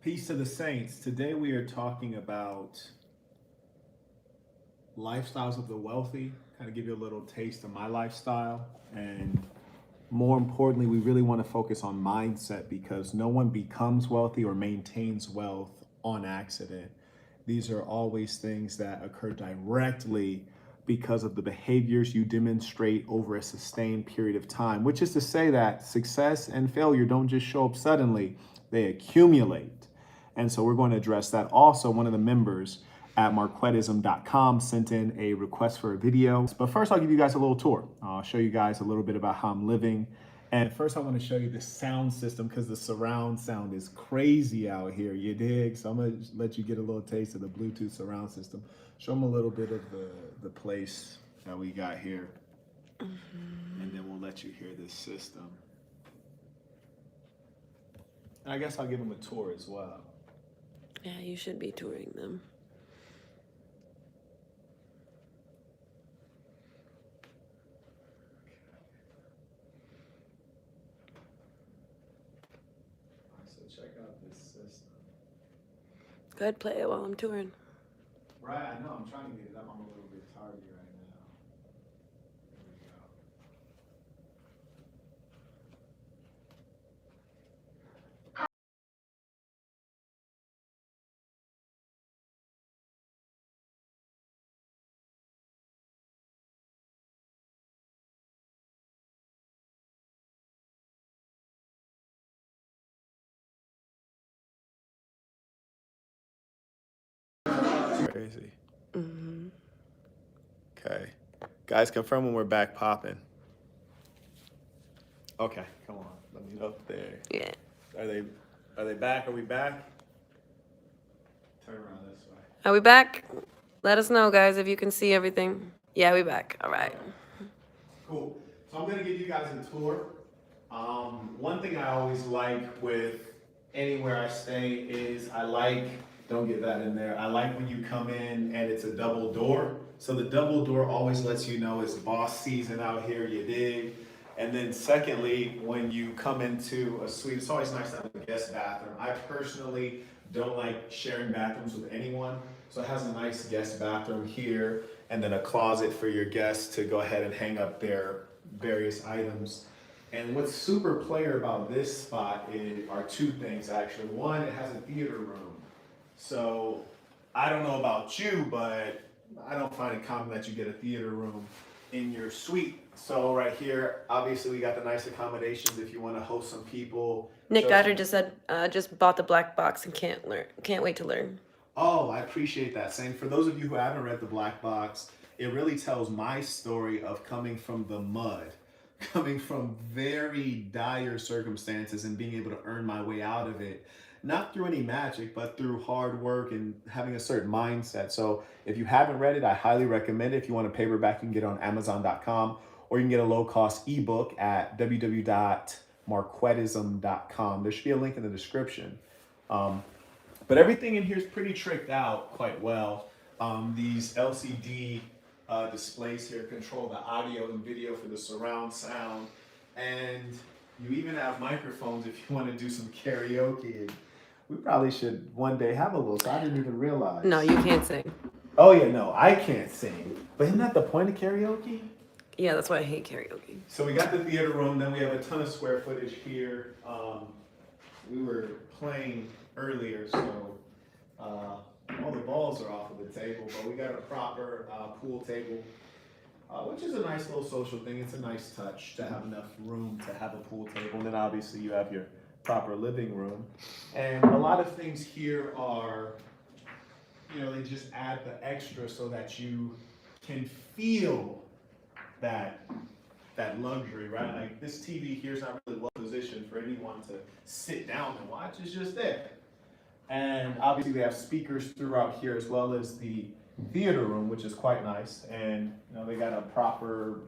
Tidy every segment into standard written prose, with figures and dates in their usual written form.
Peace to the saints. Today we are talking about lifestyles of the wealthy, kind of give you a little taste of my lifestyle. And more importantly, we really want to focus on mindset because no one becomes wealthy or maintains wealth on accident. These are always things that occur directly because of the behaviors you demonstrate over a sustained period of time, which is to say that success and failure don't just show up suddenly, they accumulate. And so we're going to address that. Also, one of the members at marquettism.com sent in a request for a video. But first, I'll give you guys a little tour. I'll show you guys a little bit about how I'm living. And first, I want to show you the sound system because the surround sound is crazy out here. You dig? So I'm going to let you get a little taste of the Bluetooth surround system. Show them a little bit of the place that we got here. And then we'll let you hear this system. And I guess I'll give them a tour as well. Yeah, you should be touring them. So check out this system. Go ahead, play it while I'm touring. Right, I know. I'm trying to get it up. I'm a little bit tardy right now. Here we go. Crazy. Okay. Guys, confirm when we're back popping. Okay, come on. Let me up there. Yeah. Are they back? Are we back? Turn around this way. Are we back? Let us know, guys, if you can see everything. Yeah, we back. All right. Cool. So I'm going to give you guys a tour. One thing I always like with anywhere I stay is don't get that in there. I like when you come in and it's a double door. So the double door always lets you know it's boss season out here, you dig? And then secondly, when you come into a suite, it's always nice to have a guest bathroom. I personally don't like sharing bathrooms with anyone. So it has a nice guest bathroom here and then a closet for your guests to go ahead and hang up their various items. And what's super player about this spot are two things actually. One, it has a theater room. So I don't know about you, but I don't find it common that you get a theater room in your suite. So right here, obviously we got the nice accommodations if you want to host some people. Nick Goddard just said, just bought the black box and can't wait to learn. Oh, I appreciate that. Saying for those of you who haven't read the Black Box, it really tells my story of coming from the mud, coming from very dire circumstances and being able to earn my way out of it. Not through any magic, but through hard work and having a certain mindset. So if you haven't read it, I highly recommend it. If you want a paperback, you can get it on Amazon.com or you can get a low-cost ebook at www.marquettism.com. There should be a link in the description. But everything in here is pretty tricked out quite well. These LCD displays here control the audio and video for the surround sound. And you even have microphones if you want to do some karaoke. We probably should one day have a little, so I didn't even realize. No, you can't sing. Oh yeah, no, I can't sing. But isn't that the point of karaoke? Yeah, that's why I hate karaoke. So we got the theater room, then we have a ton of square footage here. We were playing earlier, so all the balls are off of the table, but we got a proper pool table, which is a nice little social thing. It's a nice touch to have enough room to have a pool table. And then obviously you have your proper living room. And a lot of things here are, they just add the extra so that you can feel that luxury, right? Like this TV here is not really well positioned for anyone to sit down and watch. It's just there. And obviously they have speakers throughout here as well as the theater room, which is quite nice. And they got a proper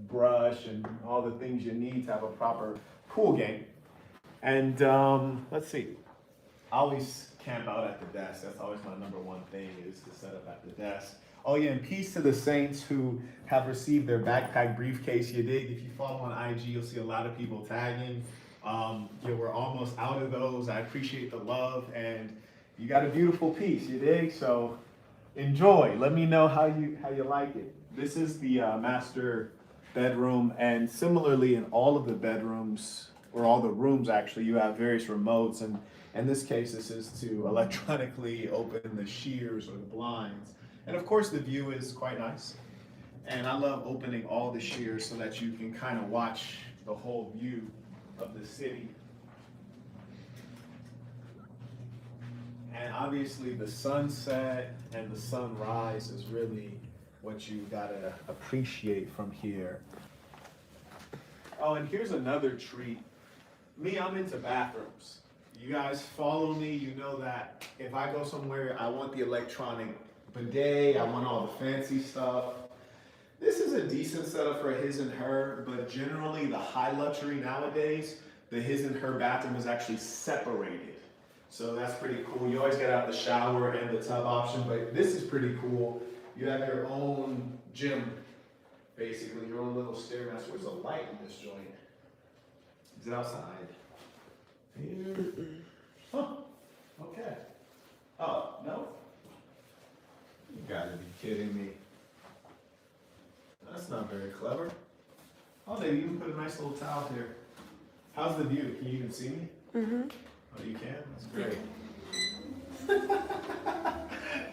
brush and all the things you need to have a proper pool game. And let's see, I always camp out at the desk. That's always my number one thing is to set up at the desk. Oh yeah, and peace to the saints who have received their backpack briefcase. You dig? If you follow on IG, you'll see a lot of people tagging. We're almost out of those. I appreciate the love, and you got a beautiful piece, you dig? So enjoy. Let me know how you like it. This is the master bedroom, and similarly in all of the bedrooms, or all the rooms actually, you have various remotes, and in this case, this is to electronically open the shears or the blinds. And of course, the view is quite nice. And I love opening all the shears so that you can kind of watch the whole view of the city. And obviously the sunset and the sunrise is really what you gotta appreciate from here. Oh, and here's another treat. Me, I'm into bathrooms. You guys follow me, you know that if I go somewhere, I want the electronic bidet, I want all the fancy stuff. This is a decent setup for a his and her, but generally the high luxury nowadays, the his and her bathroom is actually separated. So that's pretty cool. You always gotta have the shower and the tub option, but this is pretty cool. You have your own gym, basically, your own little stairmaster. Where's the light in this joint? Is it outside? Here. Huh. Okay. Oh, no? You gotta be kidding me. That's not very clever. Oh, they even put a nice little towel here. How's the view? Can you even see me? Mm-hmm. Oh, you can? That's great.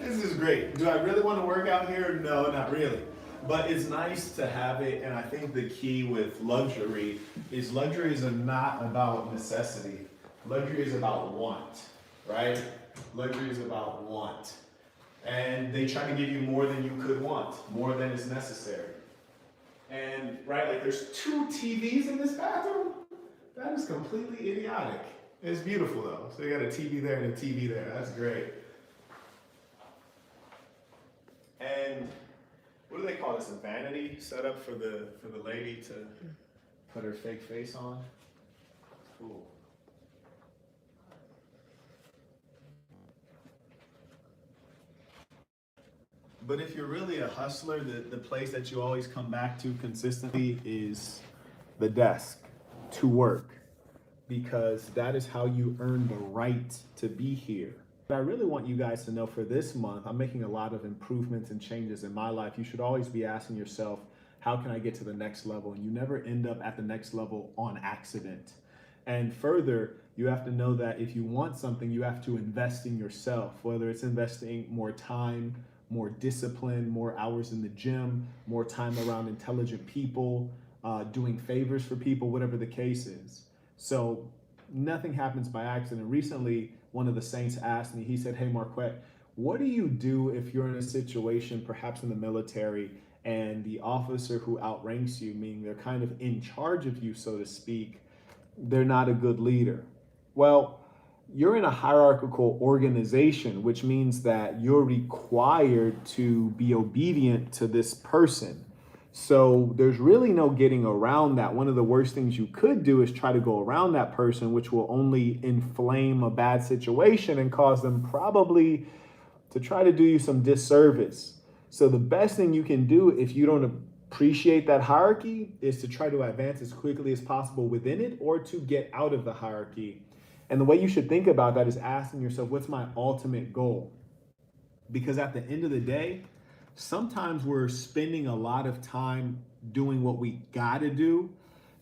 This is great. Do I really want to work out here? No, not really. But it's nice to have it, and I think the key with luxury is not about necessity. Luxury is about want, right? Luxury is about want. And they try to give you more than you could want, more than is necessary. And, right, like there's 2 TVs in this bathroom? That is completely idiotic. It's beautiful though. So you got a TV there and a TV there. That's great. And what do they call this? A vanity setup for the lady to put her fake face on? Cool. But if you're really a hustler, the place that you always come back to consistently is the desk to work, because that is how you earn the right to be here. But I really want you guys to know for this month, I'm making a lot of improvements and changes in my life. You should always be asking yourself, how can I get to the next level? And you never end up at the next level on accident. And further, you have to know that if you want something, you have to invest in yourself, whether it's investing more time, more discipline, more hours in the gym, more time around intelligent people, doing favors for people, whatever the case is. So nothing happens by accident. Recently, one of the saints asked me, he said, hey, Marquett, what do you do if you're in a situation, perhaps in the military, and the officer who outranks you, meaning they're kind of in charge of you, so to speak, they're not a good leader? Well, you're in a hierarchical organization, which means that you're required to be obedient to this person. So there's really no getting around that. One of the worst things you could do is try to go around that person, which will only inflame a bad situation and cause them probably to try to do you some disservice. So the best thing you can do if you don't appreciate that hierarchy is to try to advance as quickly as possible within it, or to get out of the hierarchy. And the way you should think about that is asking yourself, what's my ultimate goal? Because at the end of the day, sometimes we're spending a lot of time doing what we gotta do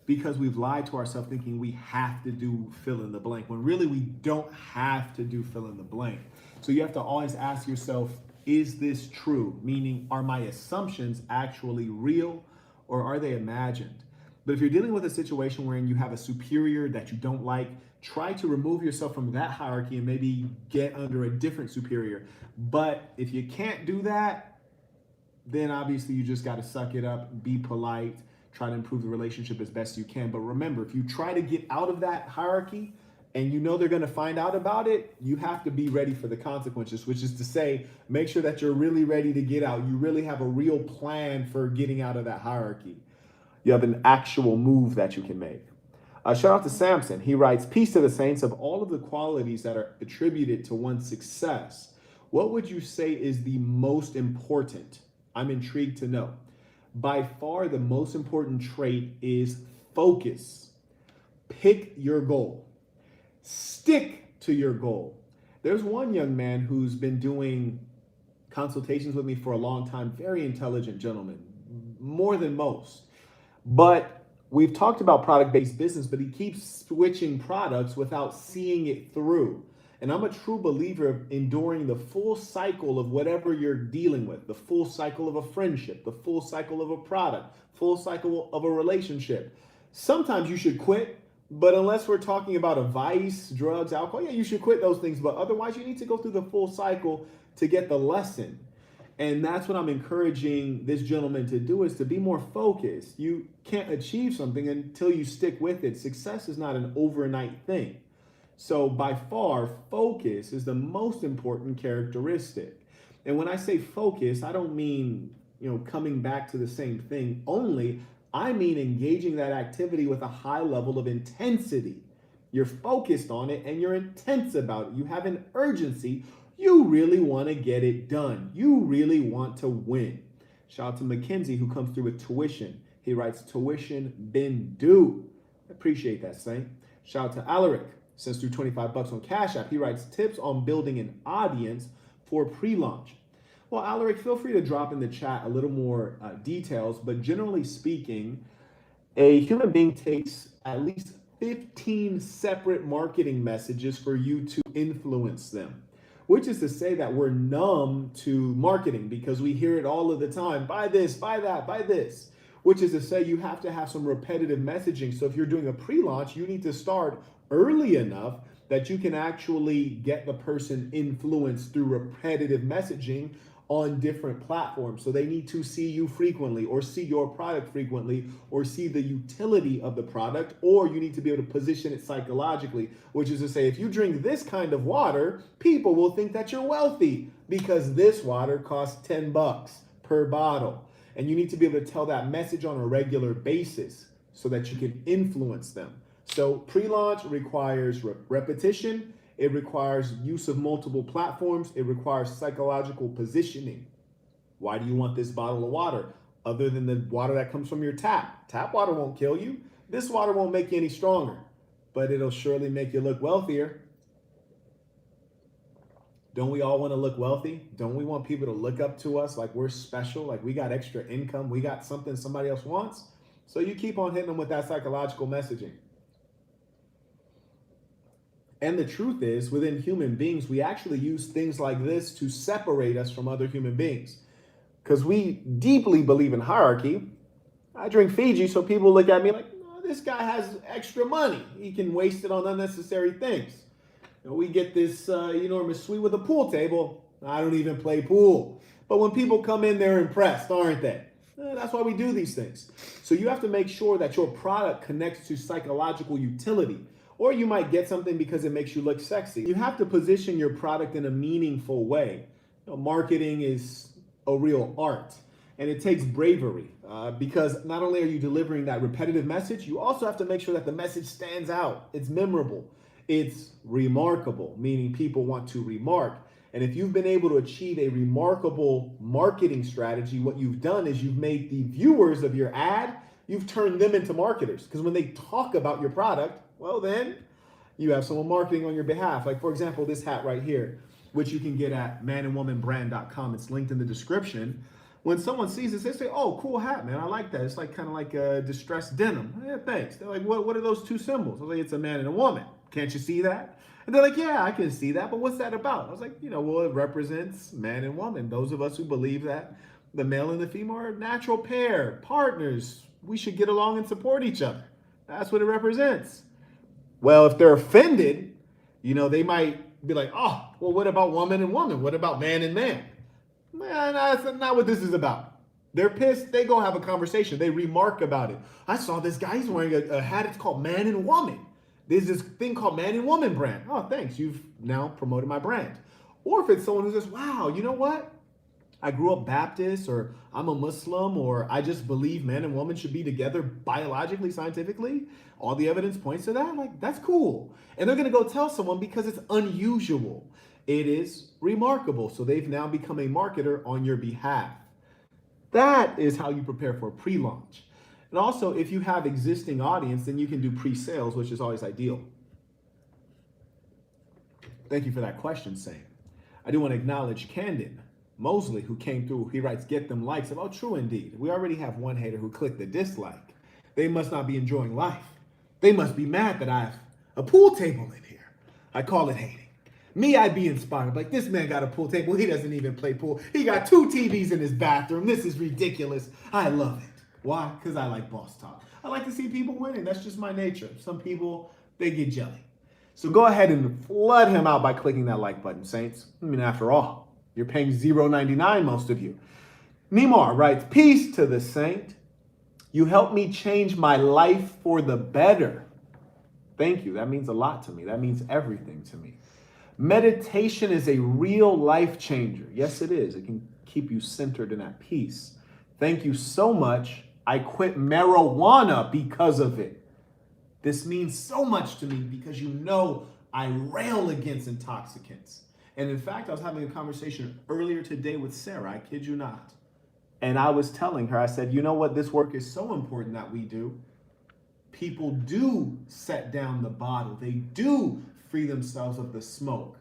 because we've lied to ourselves thinking we have to do fill in the blank, when really we don't have to do fill in the blank. So you have to always ask yourself, is this true? Meaning, are my assumptions actually real, or are they imagined? But if you're dealing with a situation wherein you have a superior that you don't like, try to remove yourself from that hierarchy and maybe get under a different superior. But if you can't do that, then obviously you just got to suck it up, be polite, try to improve the relationship as best you can. But remember, if you try to get out of that hierarchy and you know they're going to find out about it, you have to be ready for the consequences, which is to say, make sure that you're really ready to get out. You really have a real plan for getting out of that hierarchy. You have an actual move that you can make. Shout out to Samson. He writes, peace to the saints. Of all of the qualities that are attributed to one's success, what would you say is the most important? I'm intrigued to know. By far, the most important trait is focus. Pick your goal. Stick to your goal. There's one young man who's been doing consultations with me for a long time, very intelligent gentleman, more than most. But we've talked about product-based business, but he keeps switching products without seeing it through. And I'm a true believer of enduring the full cycle of whatever you're dealing with, the full cycle of a friendship, the full cycle of a product, full cycle of a relationship. Sometimes you should quit, but unless we're talking about a vice, drugs, alcohol, yeah, you should quit those things. But otherwise, you need to go through the full cycle to get the lesson. And that's what I'm encouraging this gentleman to do, is to be more focused. You can't achieve something until you stick with it. Success is not an overnight thing. So by far, focus is the most important characteristic. And when I say focus, I don't mean, coming back to the same thing only. I mean engaging that activity with a high level of intensity. You're focused on it and you're intense about it. You have an urgency. You really want to get it done. You really want to win. Shout out to Mackenzie, who comes through with tuition. He writes, tuition been due. Appreciate that, Saint. Shout out to Alaric, sends through $25 on Cash App. He writes, tips on building an audience for pre-launch. Well, Alaric, feel free to drop in the chat a little more details, but generally speaking, a human being takes at least 15 separate marketing messages for you to influence them. Which is to say that we're numb to marketing because we hear it all of the time. Buy this, buy that, buy this. Which is to say you have to have some repetitive messaging. So if you're doing a pre-launch, you need to start early enough that you can actually get the person influenced through repetitive messaging on different platforms. So they need to see you frequently, or see your product frequently, or see the utility of the product, or you need to be able to position it psychologically, which is to say, if you drink this kind of water, people will think that you're wealthy because this water costs $10 per bottle. And you need to be able to tell that message on a regular basis so that you can influence them. So pre-launch requires repetition. It requires use of multiple platforms. It requires psychological positioning. Why do you want this bottle of water? Other than the water that comes from your tap. Tap water won't kill you. This water won't make you any stronger, but it'll surely make you look wealthier. Don't we all want to look wealthy? Don't we want people to look up to us like we're special, like we got extra income, we got something somebody else wants? So you keep on hitting them with that psychological messaging. And the truth is, within human beings, we actually use things like this to separate us from other human beings. Because we deeply believe in hierarchy. I drink Fiji, so people look at me like, oh, this guy has extra money. He can waste it on unnecessary things. We get this enormous suite with a pool table. I don't even play pool. But when people come in, they're impressed, aren't they? That's why we do these things. So you have to make sure that your product connects to psychological utility. Or you might get something because it makes you look sexy. You have to position your product in a meaningful way. Marketing is a real art, and it takes bravery because not only are you delivering that repetitive message, you also have to make sure that the message stands out. It's memorable. It's remarkable, meaning people want to remark. And if you've been able to achieve a remarkable marketing strategy, what you've done is you've made the viewers of your ad, you've turned them into marketers. Because when they talk about your product, well, then you have someone marketing on your behalf. Like, for example, this hat right here, which you can get at manandwomanbrand.com. It's linked in the description. When someone sees this, they say, oh, cool hat, man. I like that. It's like kind of like a distressed denim. Yeah, thanks. They're like, what are those two symbols? I was like, it's a man and a woman. Can't you see that? And they're like, yeah, I can see that. But what's that about? I was like, well, it represents man and woman. Those of us who believe that the male and the female are a natural pair, partners. We should get along and support each other. That's what it represents. Well, if they're offended, they might be like, oh, well, what about woman and woman? What about man and man? Man, that's not what this is about. They're pissed. They go have a conversation. They remark about it. I saw this guy. He's wearing a hat. It's called Man and Woman. There's this thing called Man and Woman brand. Oh, thanks. You've now promoted my brand. Or if it's someone who says, wow, you know what? I grew up Baptist, or I'm a Muslim, or I just believe man and woman should be together biologically, scientifically. All the evidence points to that. Like, that's cool. And they're going to go tell someone because it's unusual. It is remarkable. So they've now become a marketer on your behalf. That is how you prepare for pre-launch. And also, if you have existing audience, then you can do pre-sales, which is always ideal. Thank you for that question, Saint. I do want to acknowledge Candon Mosley, who came through. He writes, get them likes. About true indeed. We already have one hater who clicked the dislike. They must not be enjoying life. They must be mad that I have a pool table in here. I call it hating. Me, I'd be inspired. Like, this man got a pool table. He doesn't even play pool. He got 2 TVs in his bathroom. This is ridiculous. I love it. Why? Because I like boss talk. I like to see people winning. That's just my nature. Some people, they get jelly. So go ahead and flood him out by clicking that like button, Saints. I mean, after all, you're paying $0.99, most of you. Nemar writes, peace to the Saint. You helped me change my life for the better. Thank you. That means a lot to me. That means everything to me. Meditation is a real life changer. Yes, it is. It can keep you centered and at peace. Thank you so much. I quit marijuana because of it. This means so much to me because you know I rail against intoxicants. And in fact, I was having a conversation earlier today with Sarah. I kid you not. And I was telling her, I said, you know what? This work is so important that we do. People do set down the bottle. They do free themselves of the smoke.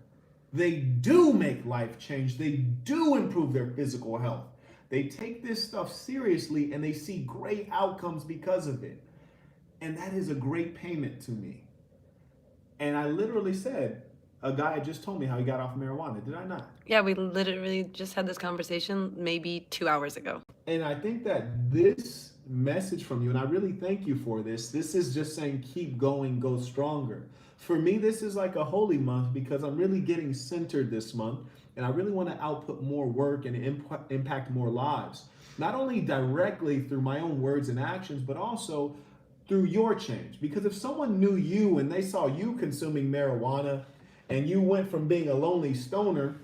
They do make life change. They do improve their physical health. They take this stuff seriously and they see great outcomes because of it. And that is a great payment to me. And I literally said, a guy just told me how he got off marijuana. Did I not? Yeah, we literally just had this conversation maybe 2 hours ago. And I think that this message from you, and I really thank you for this is just saying keep going, go stronger. For me, this is like a holy month because I'm really getting centered this month, and I really want to output more work and impact more lives. Not only directly through my own words and actions, but also through your change. Because if someone knew you and they saw you consuming marijuana and you went from being a lonely stoner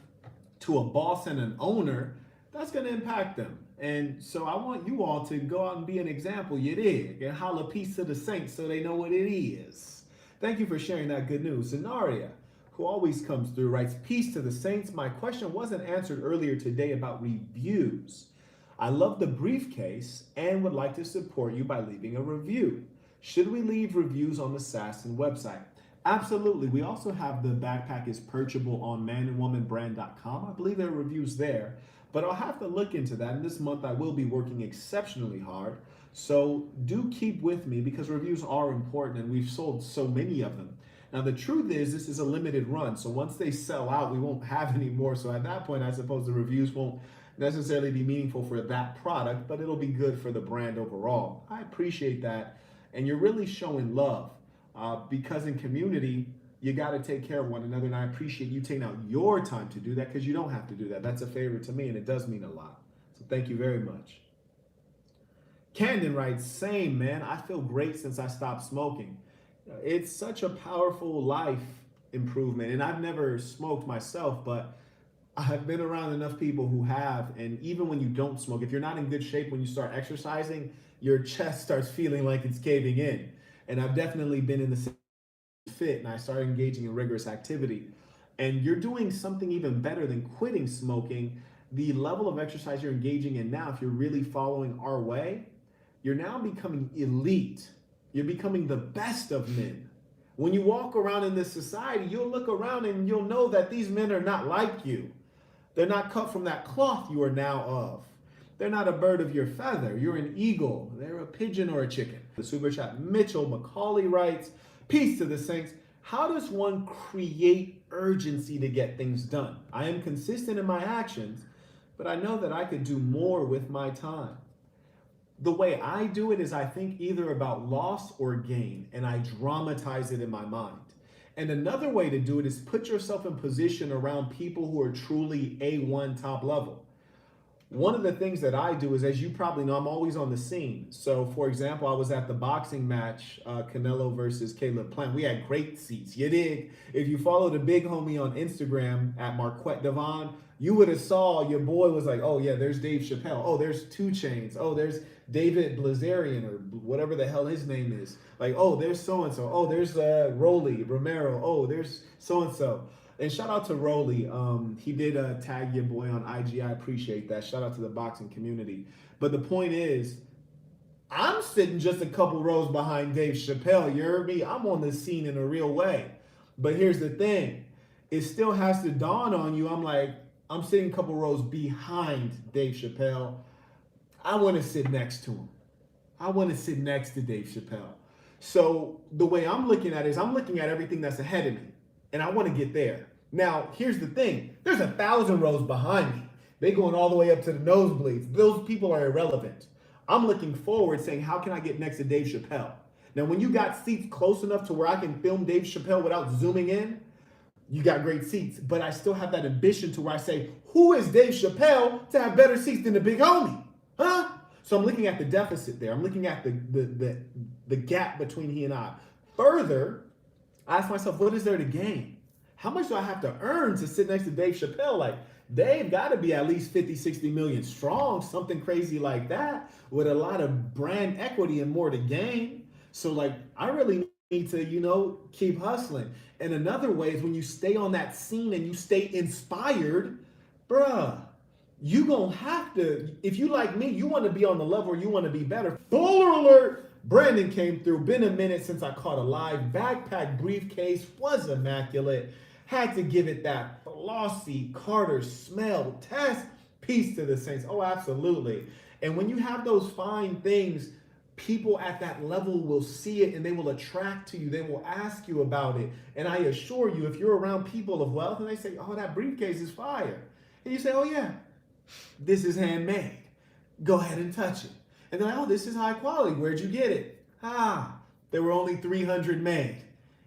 to a boss and an owner, that's going to impact them. And so I want you all to go out and be an example, you dig, and holla peace to the saints so they know what it is. Thank you for sharing that good news. Zenaria, who always comes through, writes, peace to the saints. My question wasn't answered earlier today about reviews. I love the briefcase and would like to support you by leaving a review. Should we leave reviews on the Sassin website? Absolutely. We also have the backpack is purchasable on manandwomanbrand.com. I believe there are reviews there, but I'll have to look into that. And this month I will be working exceptionally hard. So do keep with me because reviews are important and we've sold so many of them. Now, the truth is this is a limited run. So once they sell out, we won't have any more. So at that point, I suppose the reviews won't necessarily be meaningful for that product, but it'll be good for the brand overall. I appreciate that. And you're really showing love. Because in community, you got to take care of one another. And I appreciate you taking out your time to do that because you don't have to do that. That's a favor to me and it does mean a lot. So thank you very much. Candon writes, same man. I feel great since I stopped smoking. It's such a powerful life improvement. And I've never smoked myself, but I've been around enough people who have. And even when you don't smoke, if you're not in good shape when you start exercising, your chest starts feeling like it's caving in. And I've definitely been in the fit and I started engaging in rigorous activity. And you're doing something even better than quitting smoking. The level of exercise you're engaging in now, if you're really following our way, you're now becoming elite. You're becoming the best of men. When you walk around in this society, you'll look around and you'll know that these men are not like you. They're not cut from that cloth you are now of. They're not a bird of your feather. You're an eagle. They're a pigeon or a chicken. The super chat Mitchell McCauley writes, peace to the saints. How does one create urgency to get things done? I am consistent in my actions, but I know that I could do more with my time. The way I do it is I think either about loss or gain, and I dramatize it in my mind. And another way to do it is put yourself in position around people who are truly A1 top level. One of the things that I do is, as you probably know, I'm always on the scene. So, for example, I was at the boxing match, Canelo versus Caleb Plant. We had great seats. You dig? If you follow the big homie on Instagram at Marquett Devon, you would have saw your boy was like, oh yeah, there's Dave Chappelle. Oh, there's 2 Chainz. Oh, there's David Blazarian or whatever the hell his name is. Like, oh, there's so-and-so. Oh, there's Rolly Romero. Oh, there's so-and-so. And shout out to Rolly. He did tag your boy on IG. I appreciate that. Shout out to the boxing community. But the point is, I'm sitting just a couple rows behind Dave Chappelle. You heard me? I'm on the scene in a real way. But here's the thing. It still has to dawn on you. I'm sitting a couple rows behind Dave Chappelle. I want to sit next to him. I want to sit next to Dave Chappelle. So the way I'm looking at it is I'm looking at everything that's ahead of me. And I want to get there. Now, here's the thing. There's 1,000 rows behind me. They going all the way up to the nosebleeds. Those people are irrelevant. I'm looking forward saying, how can I get next to Dave Chappelle? Now, when you got seats close enough to where I can film Dave Chappelle without zooming in, you got great seats. But I still have that ambition to where I say, who is Dave Chappelle to have better seats than the big homie? Huh? So I'm looking at the deficit there. I'm looking at the gap between he and I. Further, I ask myself, what is there to gain? How much do I have to earn to sit next to Dave Chappelle? Like, Dave got to be at least 50, 60 million strong, something crazy like that, with a lot of brand equity and more to gain. So, like, I really need to, keep hustling. And another way is when you stay on that scene and you stay inspired, bruh, you gonna have to, if you like me, you want to be on the level where you want to be better. Baller alert! Brandon came through. Been a minute since I caught a live. Backpack briefcase was immaculate. Had to give it that flossy Carter smell test. Peace to the saints. Oh, absolutely. And when you have those fine things, people at that level will see it and they will attract to you. They will ask you about it. And I assure you, if you're around people of wealth and they say, oh, that briefcase is fire. And you say, oh, yeah, this is handmade. Go ahead and touch it. And they're like, oh, this is high quality. Where'd you get it? There were only 300 made.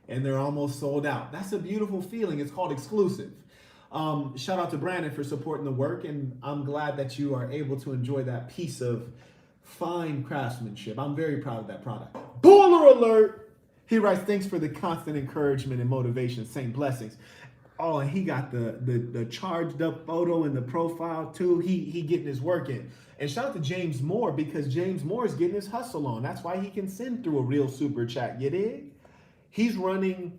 And they're almost sold out. That's a beautiful feeling. It's called exclusive. Shout out to Brandon for supporting the work. And I'm glad that you are able to enjoy that piece of fine craftsmanship. I'm very proud of that product. Baller alert! He writes, thanks for the constant encouragement and motivation. Saint blessings. Oh, and he got the charged up photo in the profile too. He getting his work in. And shout out to James Moore, because James Moore is getting his hustle on. That's why he can send through a real super chat. You dig? He's running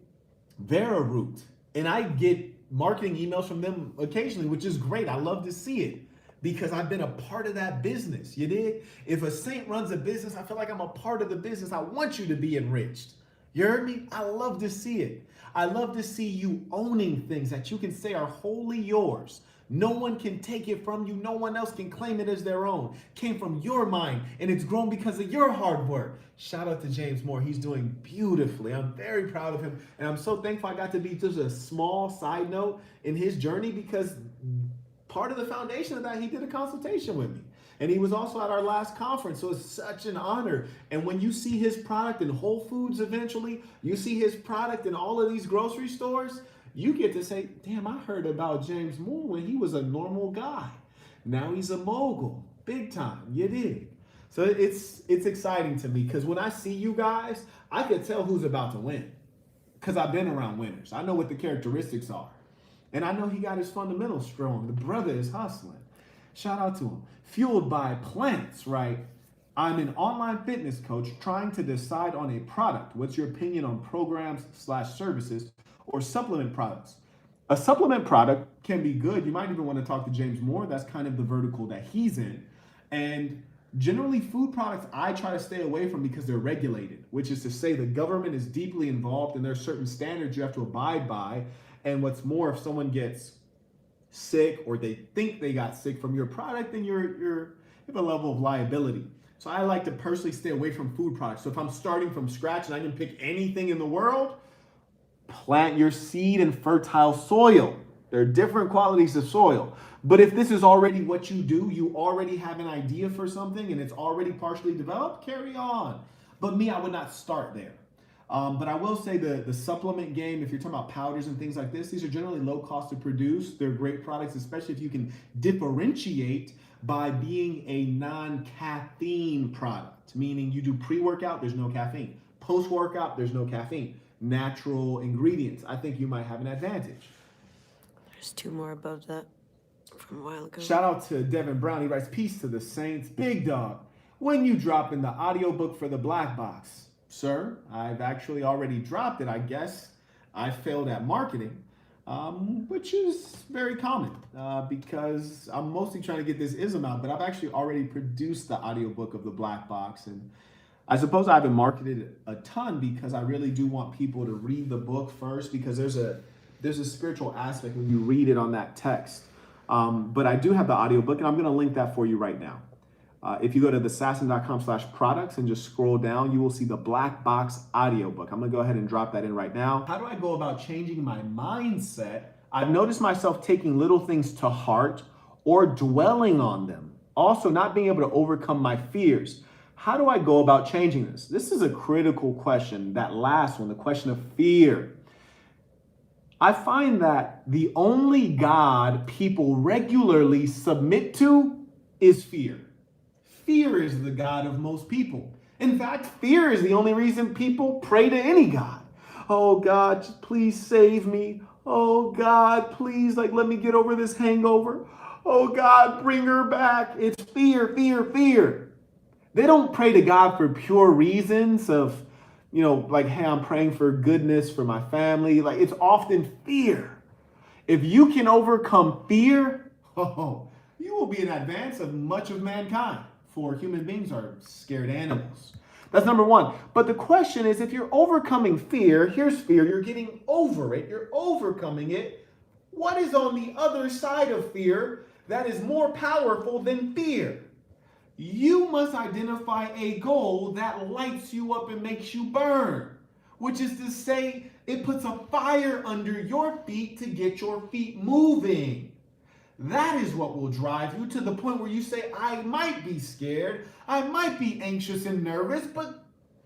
VeraRoot. And I get marketing emails from them occasionally, which is great. I love to see it because I've been a part of that business. You dig? If a saint runs a business, I feel like I'm a part of the business. I want you to be enriched. You heard me? I love to see it. I love to see you owning things that you can say are wholly yours. No one can take it from you. No one else can claim it as their own. Came from your mind and it's grown because of your hard work. Shout out to James Moore. He's doing beautifully. I'm very proud of him. And I'm so thankful I got to be just a small side note in his journey, because part of the foundation of that, he did a consultation with me. And he was also at our last conference. So it's such an honor. And when you see his product in Whole Foods eventually, you see his product in all of these grocery stores, you get to say, damn, I heard about James Moore when he was a normal guy. Now he's a mogul, big time, you dig? So it's exciting to me, because when I see you guys, I could tell who's about to win, because I've been around winners. I know what the characteristics are. And I know he got his fundamentals strong. The brother is hustling. Shout out to him. Fueled by plants, right? I'm an online fitness coach trying to decide on a product. What's your opinion on programs/services or supplement products? A supplement product can be good. You might even want to talk to James Moore. That's kind of the vertical that he's in. And generally food products I try to stay away from because they're regulated, which is to say the government is deeply involved and there's certain standards you have to abide by. And what's more, if someone gets sick or they think they got sick from your product, then you have a level of liability. So I like to personally stay away from food products. So if I'm starting from scratch and I can pick anything in the world, plant your seed in fertile soil. There are different qualities of soil. But if this is already what you do, you already have an idea for something and it's already partially developed, carry on. But me, I would not start there. But I will say the supplement game, if you're talking about powders and things like this, these are generally low cost to produce. They're great products, especially if you can differentiate by being a non-caffeine product, meaning you do pre-workout, there's no caffeine. Post-workout, there's no caffeine. Natural ingredients. I think you might have an advantage. There's two more above that from a while ago. Shout out to Devin Brown. He writes, peace to the saints. Big dog, when you dropping the audiobook for the Black Box? Sir, I've actually already dropped it, I guess. I failed at marketing. which is very common because I'm mostly trying to get this ism out, but I've actually already produced the audiobook of The Black Box, and I suppose I haven't marketed it a ton because I really do want people to read the book first, because there's a spiritual aspect when you read it on that text. But I do have the audiobook, and I'm going to link that for you right now. If you go to thesassin.com/products and just scroll down, you will see the Black Box audiobook. I'm going to go ahead and drop that in right now. How do I go about changing my mindset? I've noticed myself taking little things to heart or dwelling on them. Also, not being able to overcome my fears. How do I go about changing this? This is a critical question, that last one, the question of fear. I find that the only God people regularly submit to is fear. Fear is the God of most people. In fact, fear is the only reason people pray to any God. Oh God, just please save me. Oh God, please, let me get over this hangover. Oh God, bring her back. It's fear, fear, fear. They don't pray to God for pure reasons of, hey, I'm praying for goodness for my family. It's often fear. If you can overcome fear, you will be in advance of much of mankind. For human beings are scared animals. That's number one. But the question is, if you're overcoming fear, here's fear, you're getting over it, you're overcoming it. What is on the other side of fear that is more powerful than fear? You must identify a goal that lights you up and makes you burn, which is to say, it puts a fire under your feet to get your feet moving. That is what will drive you to the point where you say, I might be scared, I might be anxious and nervous, but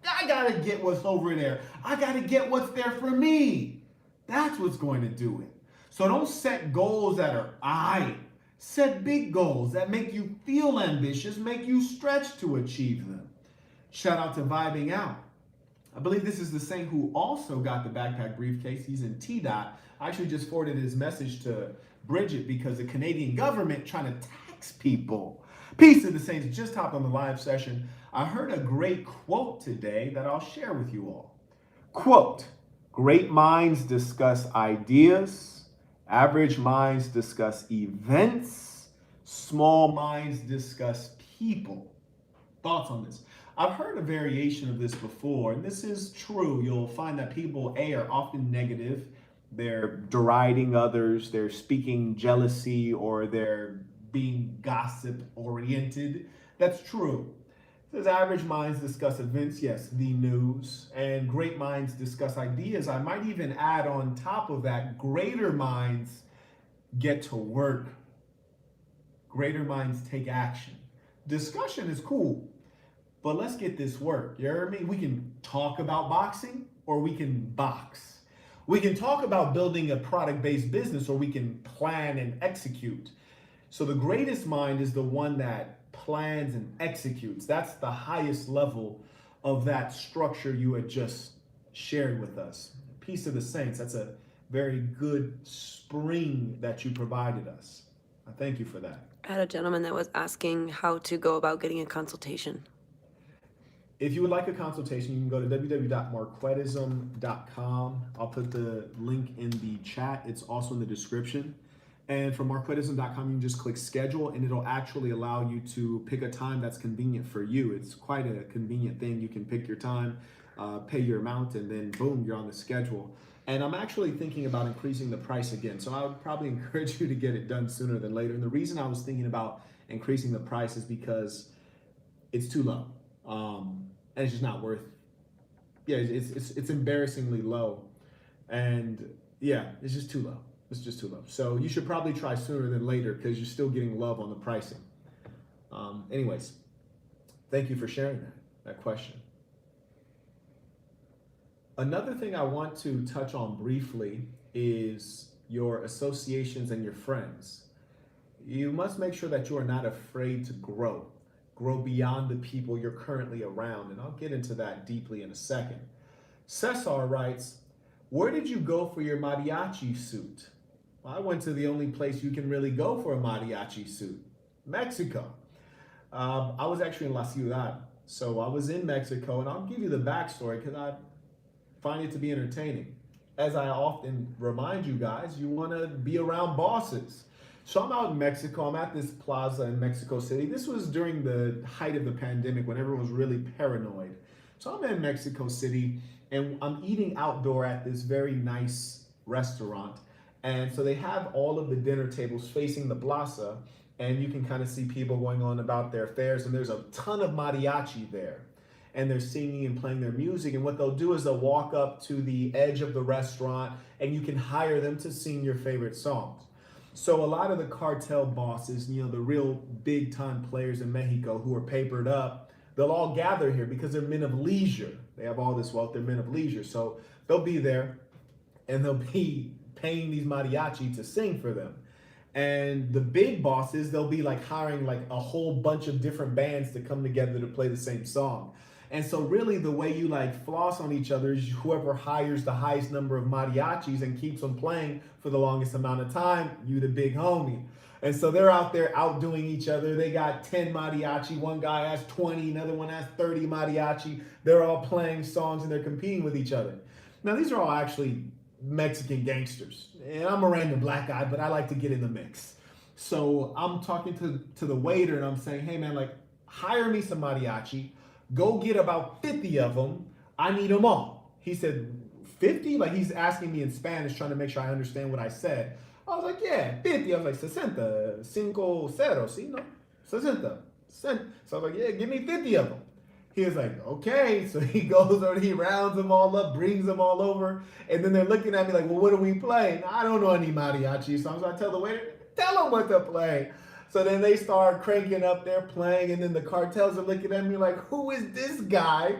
I gotta get what's over there. I gotta get what's there for me. That's what's going to do it. So don't set goals that are set big goals that make you feel ambitious, make you stretch to achieve them. Shout out to Vibing Out. I believe this is the same who also got the backpack briefcase. He's in T-Dot. I actually just forwarded his message to Bridget because the Canadian government trying to tax people. Peace to the Saints. Just hopped on the live session. I heard a great quote today that I'll share with you all. Quote, great minds discuss ideas. Average minds discuss events. Small minds discuss people. Thoughts on this? I've heard a variation of this before, and this is true. You'll find that people, are often negative. They're deriding others, they're speaking jealousy, or they're being gossip-oriented. That's true. It says average minds discuss events, yes, the news, and great minds discuss ideas. I might even add on top of that, greater minds get to work. Greater minds take action. Discussion is cool, but let's get this work. You heard me? We can talk about boxing, or we can box. We can talk about building a product-based business, or we can plan and execute. So the greatest mind is the one that plans and executes. That's the highest level of that structure you had just shared with us. Peace of the Saints. That's a very good spring that you provided us. I thank you for that. I had a gentleman that was asking how to go about getting a consultation. If you would like a consultation, you can go to www.marquettism.com. I'll put the link in the chat. It's also in the description. And from marquettism.com, you can just click schedule, and it'll actually allow you to pick a time that's convenient for you. It's quite a convenient thing. You can pick your time, pay your amount, and then boom, you're on the schedule. And I'm actually thinking about increasing the price again. So I would probably encourage you to get it done sooner than later. And the reason I was thinking about increasing the price is because it's too low. And it's just not worth. Yeah, it's embarrassingly low, and yeah, it's just too low. It's just too low. So you should probably try sooner than later because you're still getting love on the pricing. Anyways, thank you for sharing that question. Another thing I want to touch on briefly is your associations and your friends. You must make sure that you are not afraid to grow beyond the people you're currently around. And I'll get into that deeply in a second. Cesar writes, where did you go for your mariachi suit? Well, I went to the only place you can really go for a mariachi suit, Mexico. I was actually in La Ciudad. So I was in Mexico, and I'll give you the backstory because I find it to be entertaining. as I often remind you guys, you want to be around bosses. So I'm out in Mexico. I'm at this plaza in Mexico City. This was during the height of the pandemic when everyone was really paranoid. So I'm in Mexico City and I'm eating outdoor at this very nice restaurant. And so they have all of the dinner tables facing the plaza, and you can kind of see people going on about their affairs. And there's a ton of mariachi there. And they're singing and playing their music. And what they'll do is they'll walk up to the edge of the restaurant and you can hire them to sing your favorite songs. So a lot of the cartel bosses, the real big time players in Mexico who are papered up, they'll all gather here because they're men of leisure. They have all this wealth, they're men of leisure. So they'll be there and they'll be paying these mariachi to sing for them. And the big bosses, they'll be like hiring like a whole bunch of different bands to come together to play the same song. And so really the way you like floss on each other is whoever hires the highest number of mariachis and keeps them playing for the longest amount of time, you the big homie. And so they're out there outdoing each other. They got 10 mariachi. One guy has 20, another one has 30 mariachi. They're all playing songs and they're competing with each other. Now these are all actually Mexican gangsters. And I'm a random black guy, but I like to get in the mix. So I'm talking to the waiter and I'm saying, hey man, like hire me some mariachi. Go get about 50 of them. I need them all. He said, 50? Like he's asking me in Spanish, trying to make sure I understand what I said. I was like, yeah, 50. I was like, 60, 50, see, no? 60. So I was like, yeah, give me 50 of them. He was like, okay. So he goes over, he rounds them all up, brings them all over. And then they're looking at me like, well, what are we playing? I don't know any mariachi songs. So I tell the waiter, tell them what to play. So then they start cranking up, they're playing, and then the cartels are looking at me like, who is this guy?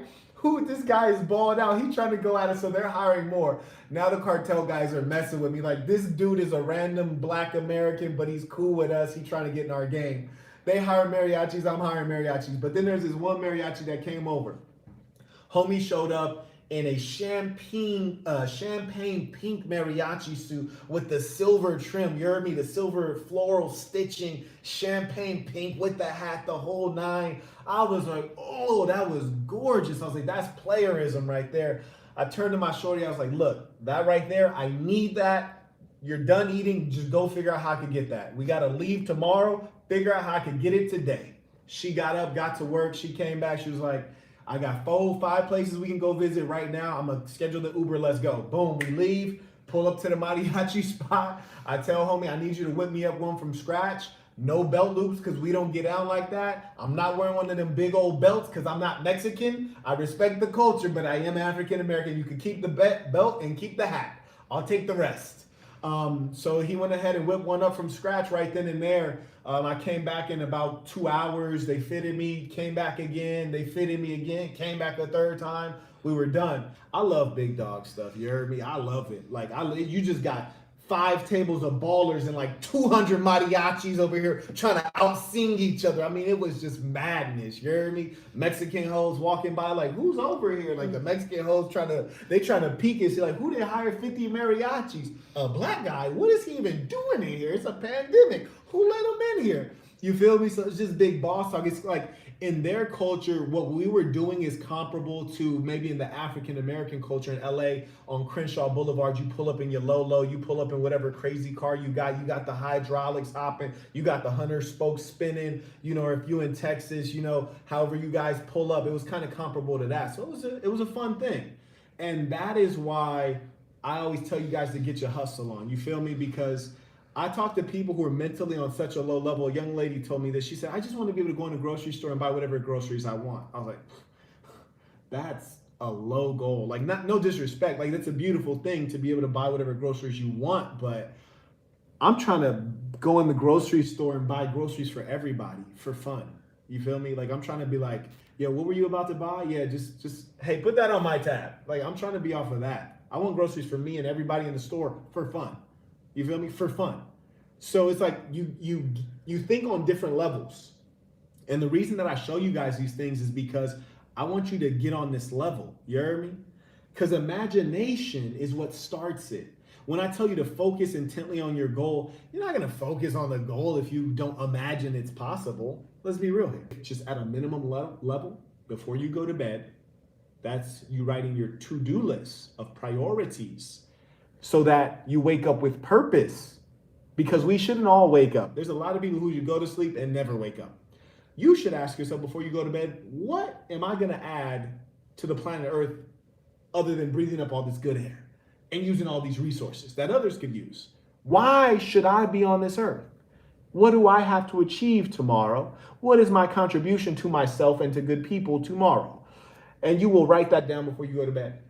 This guy is balled out. He's trying to go at it, so they're hiring more. Now the cartel guys are messing with me like, this dude is a random black American, but he's cool with us. He's trying to get in our game. They hire mariachis, I'm hiring mariachis. But then there's this one mariachi that came over. Homie showed up in a champagne pink mariachi suit with the silver trim. You heard me? The silver floral stitching, champagne pink with the hat, the whole nine. I was like, oh, that was gorgeous. I was like, that's playerism right there. I turned to my shorty. I was like, look, that right there, I need that. You're done eating. Just go figure out how I can get that. We got to leave tomorrow. Figure out how I can get it today. She got up, got to work. She came back. She was like, I got 4-5 places we can go visit right now. I'm going to schedule the Uber. Let's go. Boom. We leave, pull up to the mariachi spot. I tell homie, I need you to whip me up one from scratch. No belt loops because we don't get out like that. I'm not wearing one of them big old belts because I'm not Mexican. I respect the culture, but I am African American. You can keep the belt and keep the hat. I'll take the rest. So he went ahead and whipped one up from scratch right then and there. I came back in about 2 hours. They fitted me, came back again. They fitted me again, came back a third time. We were done. I love big dog stuff. You heard me? I love it. Like you just got 5 tables of ballers and like 200 mariachis over here trying to out-sing each other. I mean, it was just madness. You heard me? Mexican hoes walking by like, who's over here? Like the Mexican hoes trying to peek and see like, who did hire 50 mariachis? A black guy? What is he even doing in here? It's a pandemic. Who let him in here? You feel me? So it's just big boss talk. It's like in their culture, what we were doing is comparable to maybe in the African American culture in LA on Crenshaw Boulevard. You pull up in your Lolo, you pull up in whatever crazy car you got the hydraulics hopping, you got the Hunter spokes spinning, or if you in Texas, however you guys pull up, it was kind of comparable to that. So it was a fun thing. And that is why I always tell you guys to get your hustle on. You feel me? Because I talk to people who are mentally on such a low level. A young lady told me this. She said, I just want to be able to go in the grocery store and buy whatever groceries I want. I was like, that's a low goal. Like, no disrespect. Like, that's a beautiful thing to be able to buy whatever groceries you want. But I'm trying to go in the grocery store and buy groceries for everybody for fun. You feel me? Like, I'm trying to be like, yeah, what were you about to buy? Yeah, just hey, put that on my tab. Like, I'm trying to be off of that. I want groceries for me and everybody in the store for fun. You feel me? For fun. So it's like you think on different levels. And the reason that I show you guys these things is because I want you to get on this level. You heard me? Because imagination is what starts it. When I tell you to focus intently on your goal, you're not going to focus on the goal if you don't imagine it's possible. Let's be real here. Just at a minimum level, before you go to bed, that's you writing your to-do list of priorities. so that you wake up with purpose. Because we shouldn't all wake up. There's a lot of people who you go to sleep and never wake up. You should ask yourself before you go to bed, what am I going to add to the planet Earth other than breathing up all this good air and using all these resources that others could use? Why should I be on this earth? What do I have to achieve tomorrow? What is my contribution to myself and to good people tomorrow? And you will write that down before you go to bed.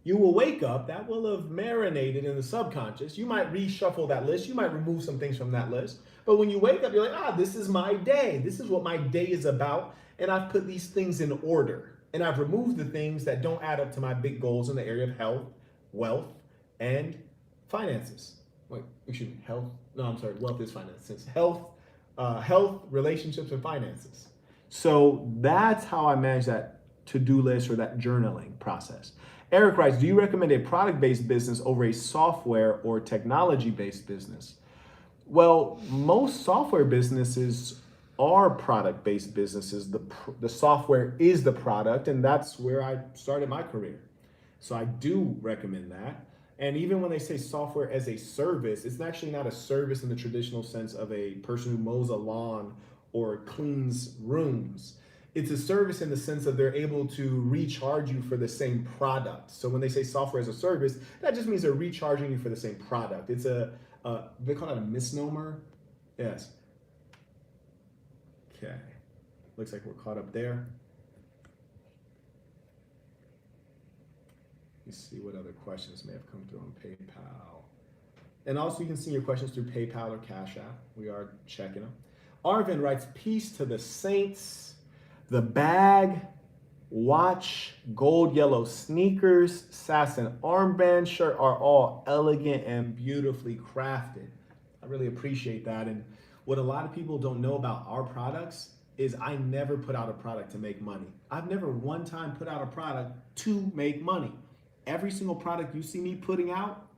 You will wake up, that will have marinated in the subconscious. You might reshuffle that list. You might remove some things from that list. But when you wake up, you're like, this is my day. This is what my day is about. And I've put these things in order. And I've removed the things that don't add up to my big goals in the area of health, wealth, and finances. Wait, excuse me, health? No, I'm sorry, wealth is finances. Health, relationships, and finances. So that's how I manage that to-do list or that journaling process. Eric writes, do you recommend a product-based business over a software or technology-based business? Well, most software businesses are product-based businesses. The software is the product, and that's where I started my career. So I do recommend that. And even when they say software as a service, it's actually not a service in the traditional sense of a person who mows a lawn or cleans rooms. It's a service in the sense of they're able to recharge you for the same product. So when they say software as a service, that just means they're recharging you for the same product. It's they call that a misnomer? Yes. Okay. Looks like we're caught up there. Let's see what other questions may have come through on PayPal. And also you can send your questions through PayPal or Cash App. We are checking them. Arvin writes, peace to the saints. The bag, watch, gold yellow sneakers, Sassin armband shirt are all elegant and beautifully crafted. I really appreciate that. And what a lot of people don't know about our products is I never put out a product to make money. I've never one time put out a product to make money. Every single product you see me putting out,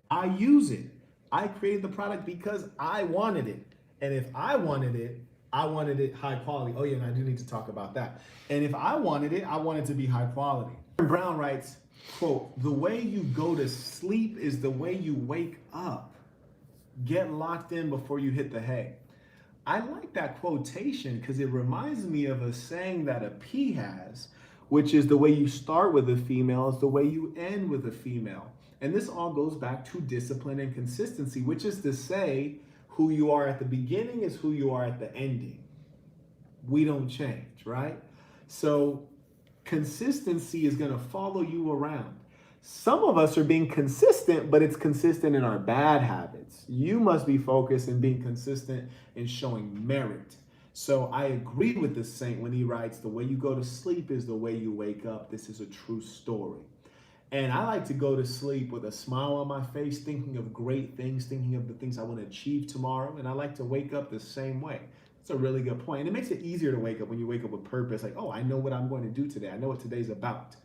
I use it. I created the product because I wanted it. And if I wanted it high quality. Oh yeah, and I do need to talk about that. And if I wanted it to be high quality. Brown writes, quote, the way you go to sleep is the way you wake up. Get locked in before you hit the hay. I like that quotation because it reminds me of a saying that a P has, which is the way you start with a female is the way you end with a female. And this all goes back to discipline and consistency, which is to say, who you are at the beginning is who you are at the ending. We don't change, right? So consistency is going to follow you around. Some of us are being consistent, but it's consistent in our bad habits. You must be focused in being consistent in showing merit. So I agree with the saint when he writes, the way you go to sleep is the way you wake up. This is a true story. And I like to go to sleep with a smile on my face, thinking of great things, thinking of the things I want to achieve tomorrow. And I like to wake up the same way. It's a really good point. And it makes it easier to wake up when you wake up with purpose. Like, oh, I know what I'm going to do today. I know what today's about.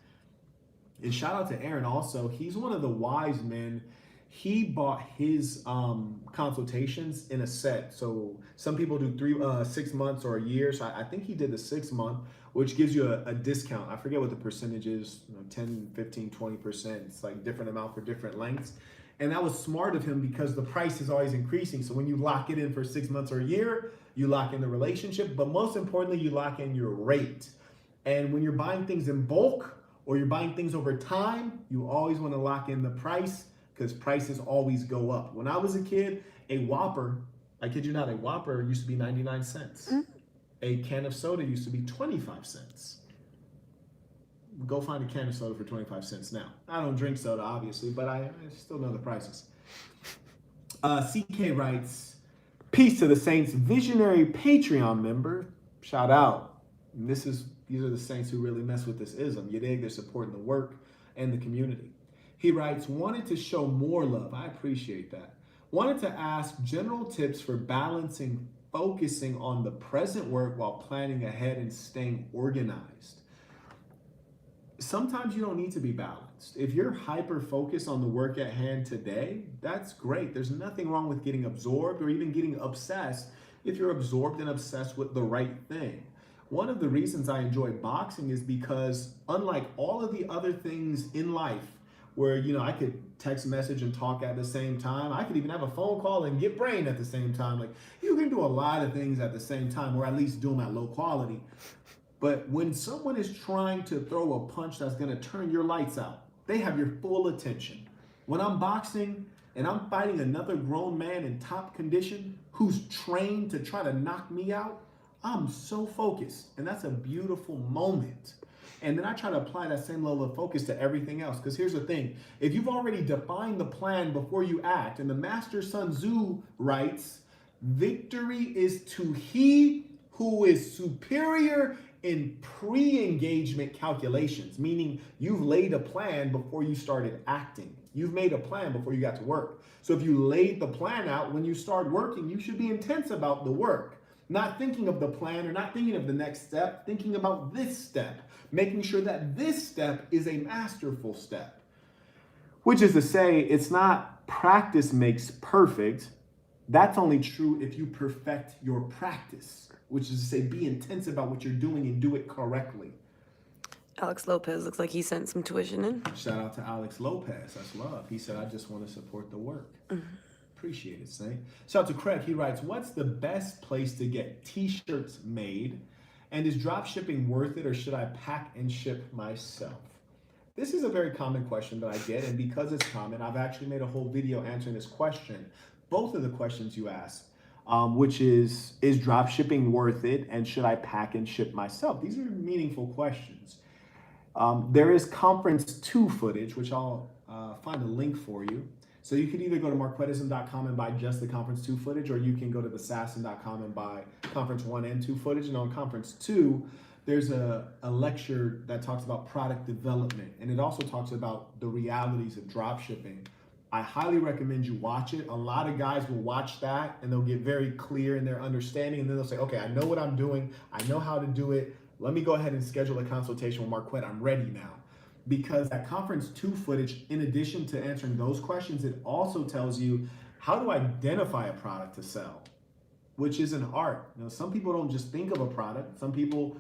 And shout out to Aaron also. He's one of the wise men. He bought his consultations in a set. So some people do 6 months or a year. So I think he did the 6 month, which gives you a discount. I forget what the percentage is, 10, 15, 20%. It's like different amount for different lengths. And that was smart of him because the price is always increasing. So when you lock it in for 6 months or a year, you lock in the relationship. But most importantly, you lock in your rate. And when you're buying things in bulk or you're buying things over time, you always want to lock in the price because prices always go up. When I was a kid, a Whopper, I kid you not, a Whopper used to be 99 cents. A can of soda used to be 25 cents. Go find a can of soda for 25 cents now. I don't drink soda, obviously, but I still know the prices. CK writes, peace to the saints, visionary Patreon member. Shout out. And these are the saints who really mess with this ism. You dig? They're supporting the work and the community. He writes, wanted to show more love. I appreciate that. Wanted to ask general tips for balancing, focusing on the present work while planning ahead and staying organized. Sometimes you don't need to be balanced. If you're hyper focused on the work at hand today, that's great. There's nothing wrong with getting absorbed or even getting obsessed if you're absorbed and obsessed with the right thing. One of the reasons I enjoy boxing is because unlike all of the other things in life, where, you know, I could text message and talk at the same time. I could even have a phone call and get brain at the same time. Like, you can do a lot of things at the same time, or at least do them at low quality. But when someone is trying to throw a punch that's going to turn your lights out, they have your full attention. When I'm boxing and I'm fighting another grown man in top condition who's trained to try to knock me out, I'm so focused. And that's a beautiful moment. And then I try to apply that same level of focus to everything else. Because here's the thing. If you've already defined the plan before you act, and the master Sun Tzu writes, victory is to he who is superior in pre-engagement calculations, meaning you've laid a plan before you started acting. You've made a plan before you got to work. So if you laid the plan out, when you start working, you should be intense about the work. Not thinking of the plan or not thinking of the next step, thinking about this step, making sure that this step is a masterful step. Which is to say, it's not practice makes perfect. That's only true if you perfect your practice, which is to say, be intense about what you're doing and do it correctly. Alex Lopez looks like he sent some tuition in. Shout out to Alex Lopez. That's love. He said, I just want to support the work. Appreciate it, Saint. Shout out to Craig. He writes, what's the best place to get t-shirts made? And is drop shipping worth it, or should I pack and ship myself? This is a very common question that I get, and because it's common, I've actually made a whole video answering this question. Both of the questions you asked, which is drop shipping worth it, and should I pack and ship myself? These are meaningful questions. There is conference 2 footage, which I'll find a link for you. So you could either go to marquettism.com and buy just the conference 2 footage, or you can go to the Sassin.com and buy conference 1 and 2 footage. And on conference 2, there's a lecture that talks about product development, and it also talks about the realities of drop shipping. I highly recommend you watch it. A lot of guys will watch that and they'll get very clear in their understanding, and then they'll say, okay, I know what I'm doing. I know how to do it. Let me go ahead and schedule a consultation with Marquett. I'm ready now. Because that conference 2 footage, in addition to answering those questions, it also tells you how to identify a product to sell, which is an art. You know, some people don't just think of a product. Some people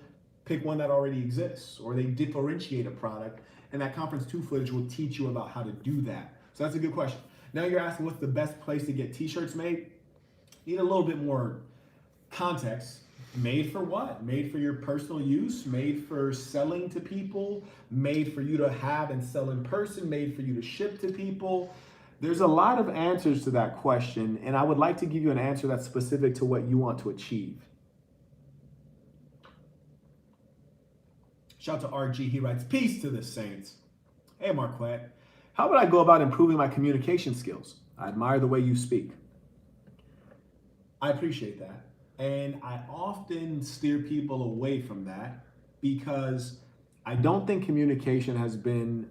pick one that already exists, or they differentiate a product, and that conference 2 footage will teach you about how to do that. So that's a good question. Now you're asking what's the best place to get t-shirts made? You need a little bit more context. Made for what? Made for your personal use, made for selling to people, made for you to have and sell in person, made for you to ship to people. There's a lot of answers to that question, and I would like to give you an answer that's specific to what you want to achieve. Shout out to RG, he writes, peace to the saints. Hey Marquett, how would I go about improving my communication skills? I admire the way you speak. I appreciate that. And I often steer people away from that because I don't think communication has been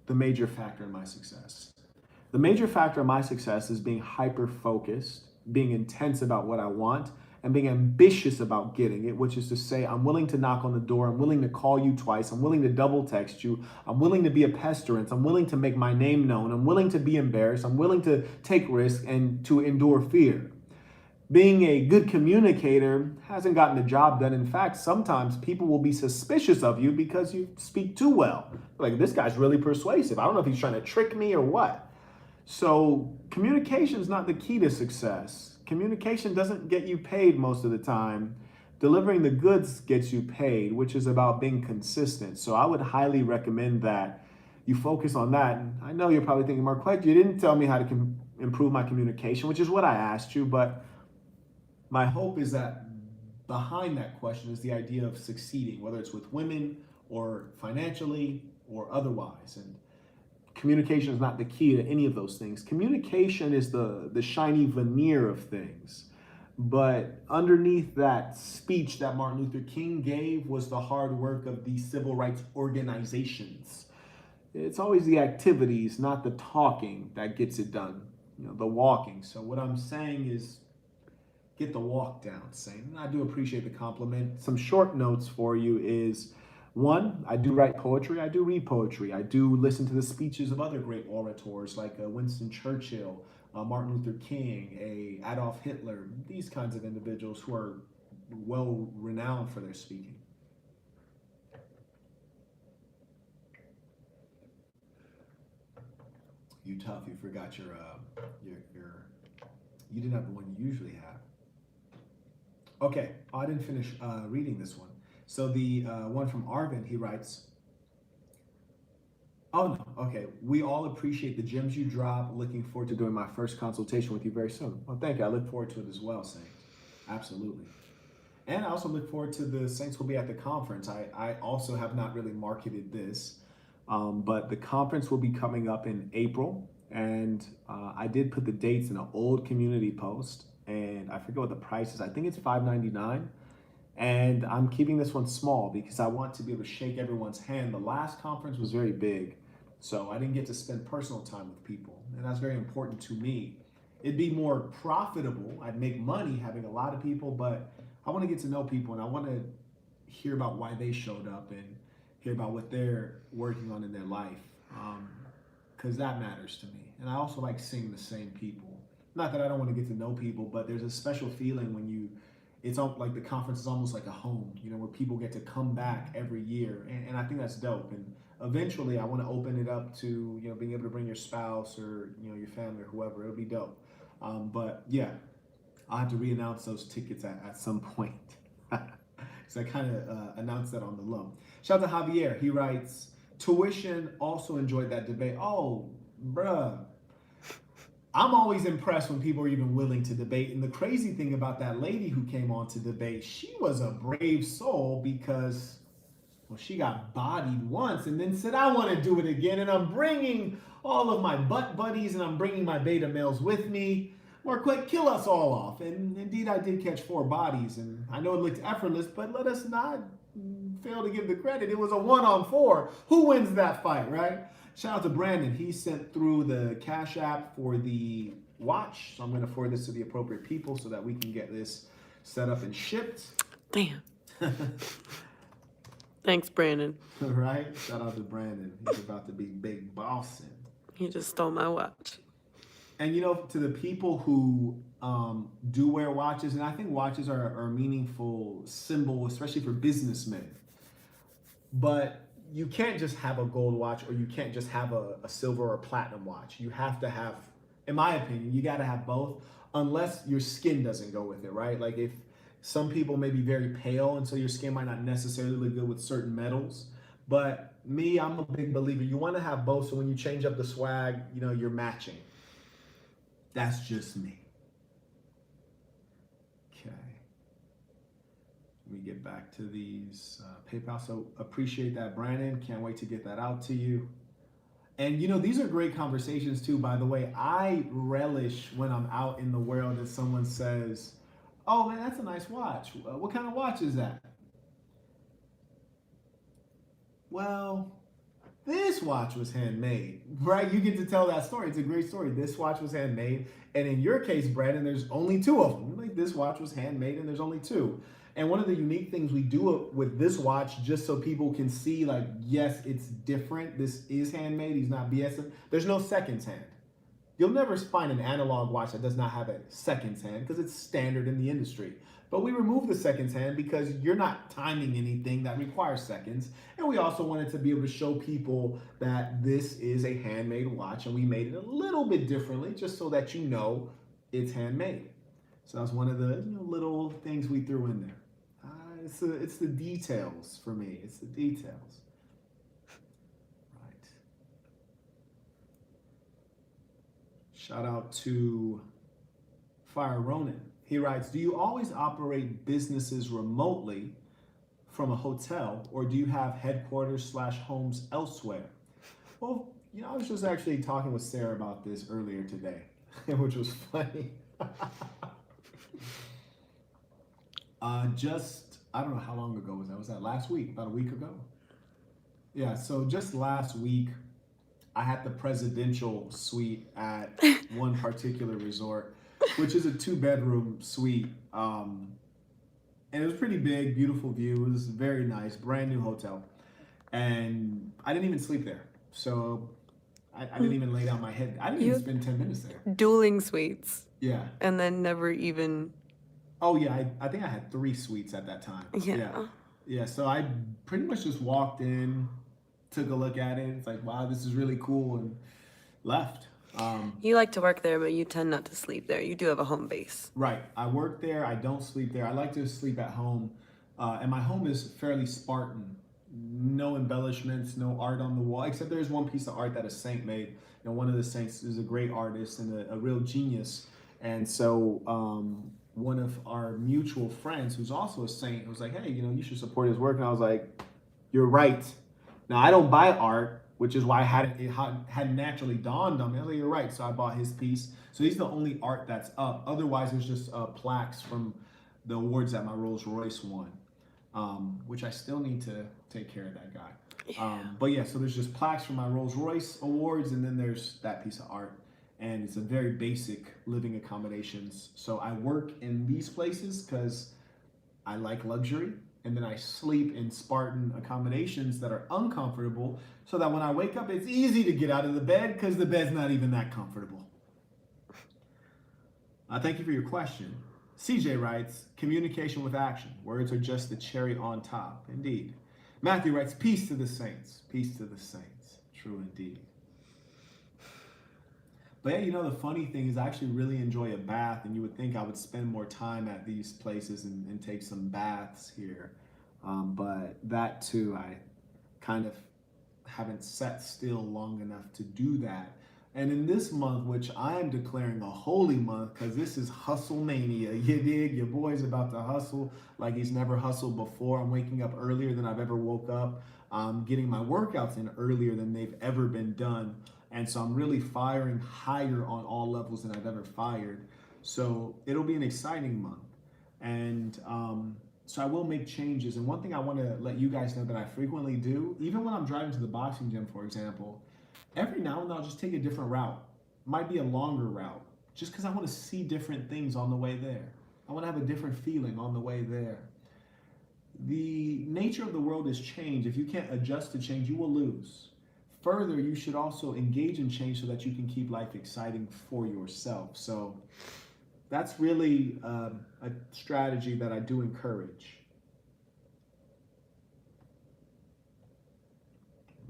the major factor in my success. The major factor in my success is being hyper-focused, being intense about what I want, and being ambitious about getting it, which is to say, I'm willing to knock on the door, I'm willing to call you twice, I'm willing to double text you, I'm willing to be a pestilence, I'm willing to make my name known, I'm willing to be embarrassed, I'm willing to take risks and to endure fear. Being a good communicator hasn't gotten the job done. In fact, sometimes people will be suspicious of you because you speak too well. Like, this guy's really persuasive. I don't know if he's trying to trick me or what. So communication is not the key to success. Communication doesn't get you paid most of the time. Delivering the goods gets you paid, which is about being consistent. So I would highly recommend that you focus on that. And I know you're probably thinking, Marquett, you didn't tell me how to improve my communication, which is what I asked you, but my hope is that behind that question is the idea of succeeding, whether it's with women or financially or otherwise. And communication is not the key to any of those things. Communication is the shiny veneer of things. But underneath that speech that Martin Luther King gave was the hard work of the civil rights organizations. It's always the activities, not the talking, that gets it done, the walking. So what I'm saying is, get the walk down, Saint. And I do appreciate the compliment. Some short notes for you is, 1, I do write poetry, I do read poetry, I do listen to the speeches of other great orators like Winston Churchill, Martin Luther King, Adolf Hitler, these kinds of individuals who are well renowned for their speaking. You tough. You forgot your you didn't have the one you usually have. Okay, I didn't finish reading this one. So the one from Arvin, he writes, oh no, okay. We all appreciate the gems you drop. Looking forward to doing my first consultation with you very soon. Well, thank you. I look forward to it as well, Saints. Absolutely. And I also look forward to the Saints will be at the conference. I also have not really marketed this, but the conference will be coming up in April. And I did put the dates in an old community post, and I forget what the price is. I think it's $5.99. And I'm keeping this one small because I want to be able to shake everyone's hand. The last conference was very big, so I didn't get to spend personal time with people, and that's very important to me. It'd be more profitable. I'd make money having a lot of people, but I want to get to know people, and I want to hear about why they showed up and hear about what they're working on in their life, because that matters to me. And I also like seeing the same people. Not that I don't want to get to know people, but there's a special feeling when it's like the conference is almost like a home, where people get to come back every year. And I think that's dope. And eventually I want to open it up to, being able to bring your spouse or, your family or whoever. It'll be dope. But yeah, I'll have to re-announce those tickets at some point. So I kind of announced that on the low. Shout out to Javier. He writes, tuition, also enjoyed that debate. Oh, bruh. I'm always impressed when people are even willing to debate. And the crazy thing about that lady who came on to debate, she was a brave soul because, well, she got bodied once and then said, I want to do it again. And I'm bringing all of my butt buddies and I'm bringing my beta males with me. Marquett, kill us all off. And indeed, I did catch 4 bodies. And I know it looked effortless, but let us not fail to give the credit. It was a 1-on-4. Who wins that fight, right? Shout out to Brandon. He sent through the Cash App for the watch. So I'm going to forward this to the appropriate people so that we can get this set up and shipped. Damn. Thanks, Brandon. Right? Shout out to Brandon. He's about to be big bossing. He just stole my watch. And to the people who do wear watches, and I think watches are a meaningful symbol, especially for businessmen. But you can't just have a gold watch or you can't just have a silver or platinum watch. You have to have, in my opinion, you got to have both unless your skin doesn't go with it, right? Like if some people may be very pale and so your skin might not necessarily look good with certain metals. But me, I'm a big believer. You want to have both so when you change up the swag, you're matching. That's just me. Okay. Let me get back to these PayPal. So appreciate that, Brandon. Can't wait to get that out to you. And these are great conversations too, by the way. I relish when I'm out in the world and someone says, oh man, that's a nice watch. What kind of watch is that? Well, this watch was handmade, right? You get to tell that story. It's a great story. This watch was handmade. And in your case, Brandon, there's only 2 of them. Like this watch was handmade and there's only 2. And one of the unique things we do with this watch, just so people can see, like, yes, it's different. This is handmade. He's not BSing. There's no seconds hand. You'll never find an analog watch that does not have a seconds hand because it's standard in the industry. But we remove the seconds hand because you're not timing anything that requires seconds. And we also wanted to be able to show people that this is a handmade watch and we made it a little bit differently just so that it's handmade. So that's one of the little things we threw in there. It's the details for me. It's the details. Right. Shout out to Fire Ronin. He writes, do you always operate businesses remotely from a hotel or do you have headquarters / homes elsewhere? Well, I was just actually talking with Sarah about this earlier today, which was funny. I don't know how long ago was that? Was that last week? About a week ago? Yeah, so just last week, I had the presidential suite at one particular resort, which is a 2-bedroom suite. And it was pretty big, beautiful view. It was very nice, brand new hotel. And I didn't even sleep there. So I didn't even lay down my head. I didn't even spend 10 minutes there. Dueling suites. Yeah. And then never even... Oh yeah, I think I had 3 suites at that time. Yeah. So I pretty much just walked in, took a look at it. It's like, wow, this is really cool, and left. You like to work there, but you tend not to sleep there. You do have a home base. Right. I work there. I don't sleep there. I like to sleep at home. And my home is fairly Spartan. No embellishments, no art on the wall, except there's one piece of art that a saint made. And one of the saints is a great artist and a real genius. And so one of our mutual friends, who's also a saint, was like, hey, you should support his work. And I was like, you're right. Now, I don't buy art, which is why it hadn't naturally dawned on me. I was like, you're right. So I bought his piece. So he's the only art that's up. Otherwise, there's just plaques from the awards that my Rolls Royce won, which I still need to take care of that guy. Yeah. But yeah, so there's just plaques from my Rolls Royce awards, and then there's that piece of art. And it's a very basic living accommodations. So I work in these places because I like luxury. And then I sleep in Spartan accommodations that are uncomfortable so that when I wake up, it's easy to get out of the bed because the bed's not even that comfortable. Thank you for your question. CJ writes, communication with action. Words are just the cherry on top. Indeed. Matthew writes, peace to the saints. Peace to the saints. True indeed. But yeah, the funny thing is I actually really enjoy a bath, and you would think I would spend more time at these places and take some baths here. But that too, I kind of haven't sat still long enough to do that. And in this month, which I am declaring a holy month, because this is hustle mania, you dig? Your boy's about to hustle like he's never hustled before. I'm waking up earlier than I've ever woke up. I'm getting my workouts in earlier than they've ever been done. And so I'm really firing higher on all levels than I've ever fired. So it'll be an exciting month. And so I will make changes. And one thing I want to let you guys know that I frequently do, even when I'm driving to the boxing gym, for example, every now and then I'll just take a different route. Might be a longer route, just because I want to see different things on the way there. I want to have a different feeling on the way there. The nature of the world is change. If you can't adjust to change, you will lose. Further, you should also engage in change so that you can keep life exciting for yourself. So that's really a strategy that I do encourage.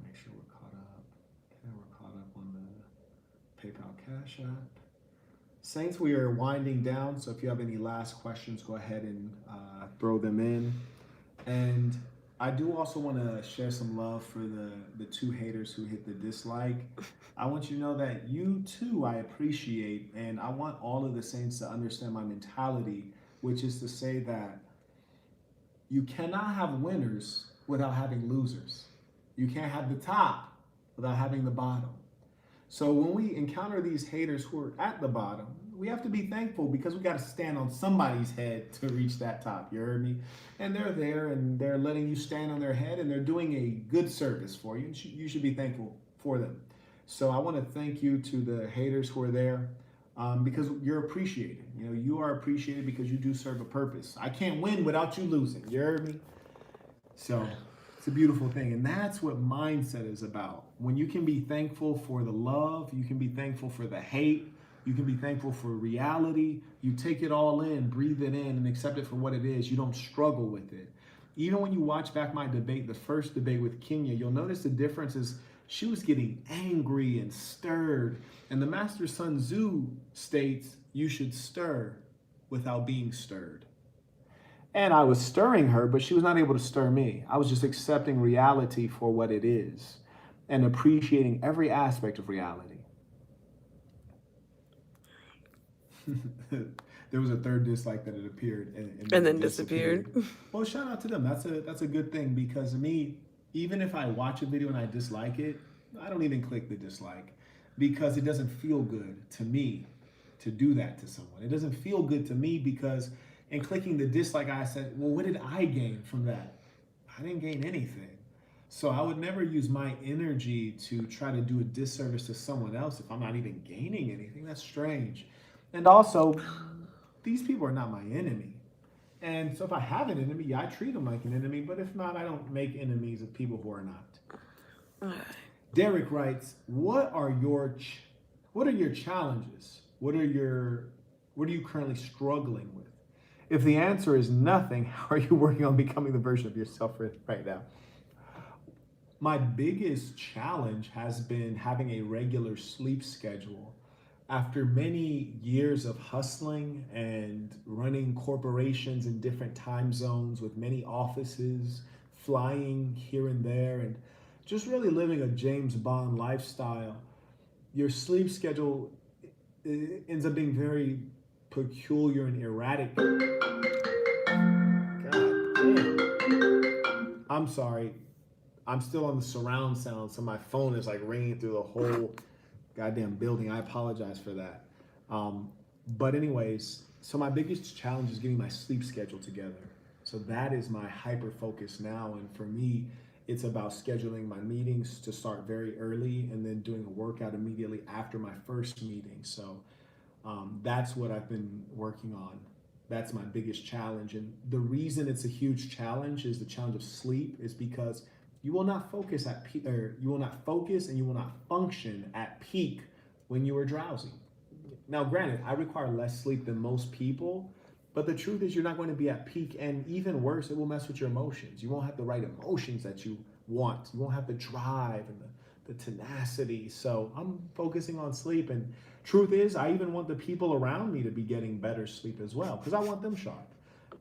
Make sure we're caught up. Okay, we're caught up on the PayPal Cash App. Saints, we are winding down, so if you have any last questions, go ahead and throw them in. And I do also want to share some love for the two haters who hit the dislike. I want you to know that you too I appreciate, and I want all of the saints to understand my mentality, which is to say that you cannot have winners without having losers. You can't have the top without having the bottom. So when we encounter these haters who are at the bottom, we have to be thankful because we got to stand on somebody's head to reach that top. You heard me? And they're there and they're letting you stand on their head and they're doing a good service for you. You should be thankful for them. So I want to thank you to the haters who are there because you're appreciated. You are appreciated because you do serve a purpose. I can't win without you losing. You heard me? So it's a beautiful thing. And that's what mindset is about. When you can be thankful for the love, you can be thankful for the hate, you can be thankful for reality. You take it all in, breathe it in, and accept it for what it is. You don't struggle with it. Even when you watch back my debate, the first debate with Kenya, you'll notice the difference is she was getting angry and stirred. And the Master Sun Tzu states, you should stir without being stirred. And I was stirring her, but she was not able to stir me. I was just accepting reality for what it is and appreciating every aspect of reality. There was a third dislike that it appeared and then disappeared. Well, shout out to them. That's a good thing because me, even if I watch a video and I dislike it, I don't even click the dislike because it doesn't feel good to me to do that to someone. It doesn't feel good to me because in clicking the dislike, I said, well, what did I gain from that? I didn't gain anything. So I would never use my energy to try to do a disservice to someone else if I'm not even gaining anything. That's strange. And also, these people are not my enemy. And so if I have an enemy, yeah, I treat them like an enemy. But if not, I don't make enemies of people who are not. Derek writes, what are your challenges? What are you currently struggling with? If the answer is nothing, how are you working on becoming the version of yourself right now? My biggest challenge has been having a regular sleep schedule. After many years of hustling and running corporations in different time zones with many offices, flying here and there, and just really living a James Bond lifestyle, your sleep schedule ends up being very peculiar and erratic. God damn. I'm sorry. I'm still on the surround sound, so my phone is like ringing through the whole goddamn building. I apologize for that. But anyways, so my biggest challenge is getting my sleep schedule together. So that is my hyper focus now. And for me, it's about scheduling my meetings to start very early and then doing a workout immediately after my first meeting. So that's what I've been working on. That's my biggest challenge. And the reason it's a huge challenge is the challenge of sleep is because you will not focus at peak, or you will not focus and you will not function at peak when you are drowsy. Now, granted, I require less sleep than most people, but the truth is you're not going to be at peak, and even worse, it will mess with your emotions. You won't have the right emotions that you want. You won't have the drive and the tenacity. So I'm focusing on sleep, and truth is, I even want the people around me to be getting better sleep as well, because I want them sharp.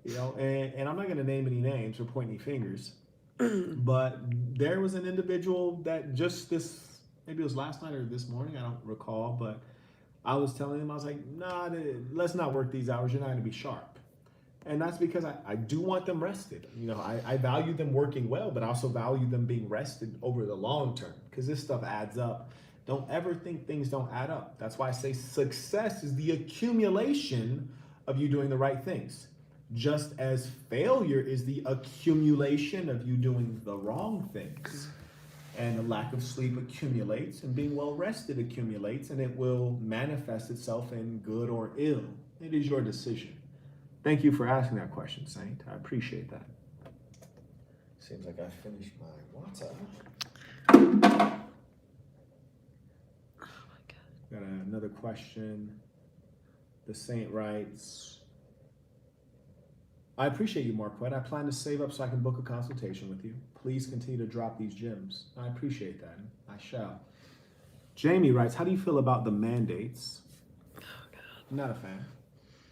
You know, and I'm not going to name any names or point any fingers, but there was an individual that just this, maybe it was last night or this morning, I don't recall, but I was telling him, I was like, nah, let's not work these hours. You're not going to be sharp. And that's because I do want them rested. You know, I value them working well, but I also value them being rested over the long term, because this stuff adds up. Don't ever think things don't add up. That's why I say success is the accumulation of you doing the right things, just as failure is the accumulation of you doing the wrong things. And a lack of sleep accumulates, and being well rested accumulates, and it will manifest itself in good or ill. It is your decision. Thank you for asking that question, Saint. I appreciate that. Seems like I finished my water. Got another question. The Saint writes, I appreciate you, Marquett. I plan to save up so I can book a consultation with you. Please continue to drop these gems. I appreciate that. I shall. Jamie writes, how do you feel about the mandates? Oh, God. I'm not a fan.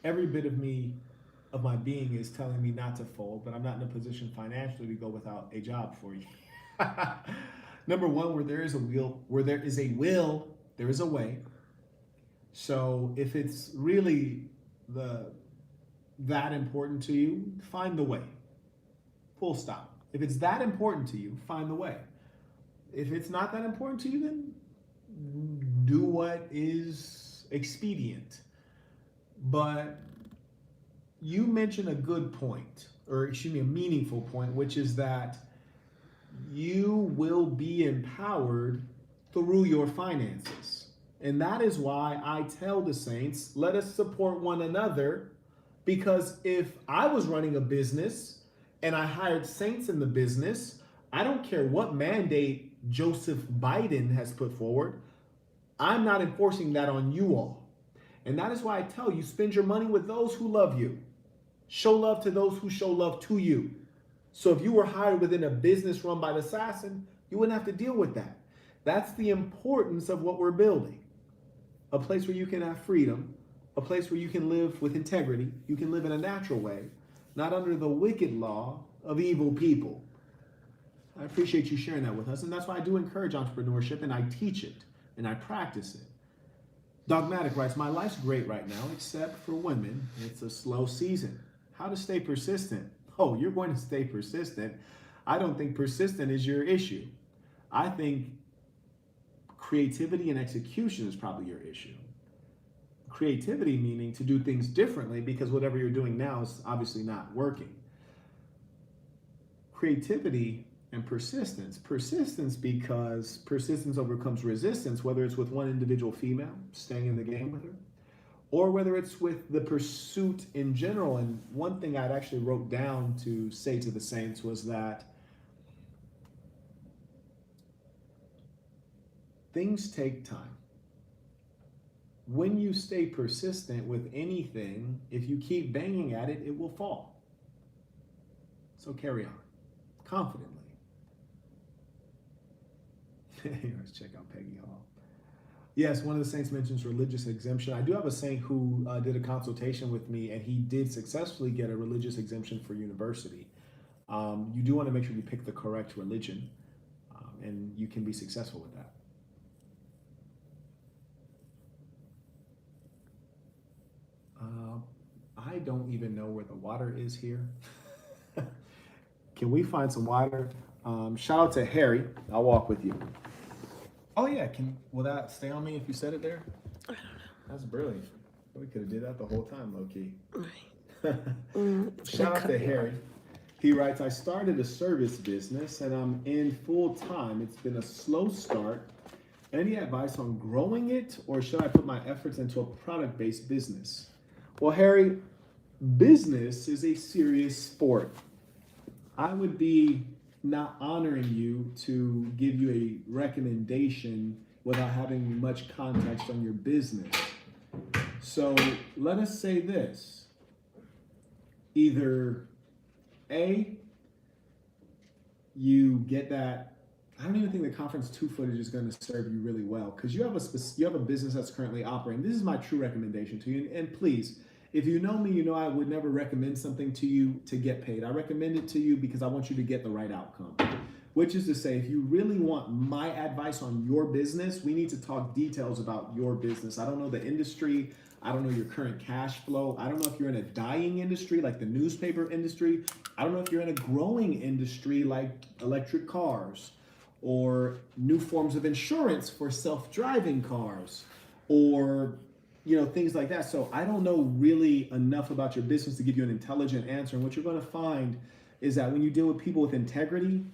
Every bit of me, of my being, is telling me not to fold, but I'm not in a position financially to go without a job for you. Number one, where there is a will, there is a way. So if it's really that important to you, find the way. Full stop. If it's that important to you, find the way. If it's not that important to you, then do what is expedient. But you mentioned a good point, or excuse me, a meaningful point, which is that you will be empowered through your finances. And that is why I tell the saints, let us support one another, because if I was running a business and I hired saints in the business, I don't care what mandate Joseph Biden has put forward, I'm not enforcing that on you all. And that is why I tell you, spend your money with those who love you. Show love to those who show love to you. So if you were hired within a business run by the Sassin, you wouldn't have to deal with that. That's the importance of what we're building. A place where you can have freedom, a place where you can live with integrity, you can live in a natural way, not under the wicked law of evil people. I appreciate you sharing that with us, and that's why I do encourage entrepreneurship, and I teach it, and I practice it. Dogmatic writes, my life's great right now, except for women. It's a slow season. How to stay persistent? Oh, you're going to stay persistent. I don't think persistent is your issue. I think creativity and execution is probably your issue. Creativity meaning to do things differently, because whatever you're doing now is obviously not working. Creativity and persistence. Persistence because persistence overcomes resistance, whether it's with one individual female, staying in the game with her, or whether it's with the pursuit in general. And one thing I'd actually wrote down to say to the saints was that things take time. When you stay persistent with anything, if you keep banging at it, it will fall. So carry on confidently. Let's check out Peggy Hall. Yes, one of the saints mentions religious exemption. I do have a saint who did a consultation with me, and he did successfully get a religious exemption for university. You do want to make sure you pick the correct religion, and you can be successful with that. I don't even know where the water is here. Can we find some water? Shout out to Harry. I'll walk with you. Oh yeah, will that stay on me if you set it there? I don't know. That's brilliant. We could have did that the whole time, low key. Right. Shout out to Harry. He writes, I started a service business and I'm in full time. It's been a slow start. Any advice on growing it, or should I put my efforts into a product-based business? Well, Harry, business is a serious sport. I would be not honoring you to give you a recommendation without having much context on your business. So let us say this. Either A, you get that. I don't even think the conference 2 footage is going to serve you really well, because you have a business that's currently operating. This is my true recommendation to you. And please, if you know me, you know I would never recommend something to you to get paid. I recommend it to you because I want you to get the right outcome. Which is to say, if you really want my advice on your business, we need to talk details about your business. I don't know the industry. I don't know your current cash flow. I don't know if you're in a dying industry like the newspaper industry. I don't know if you're in a growing industry like electric cars, or new forms of insurance for self-driving cars, or things like that. So I don't know really enough about your business to give you an intelligent answer. And what you're going to find is that when you deal with people with integrity,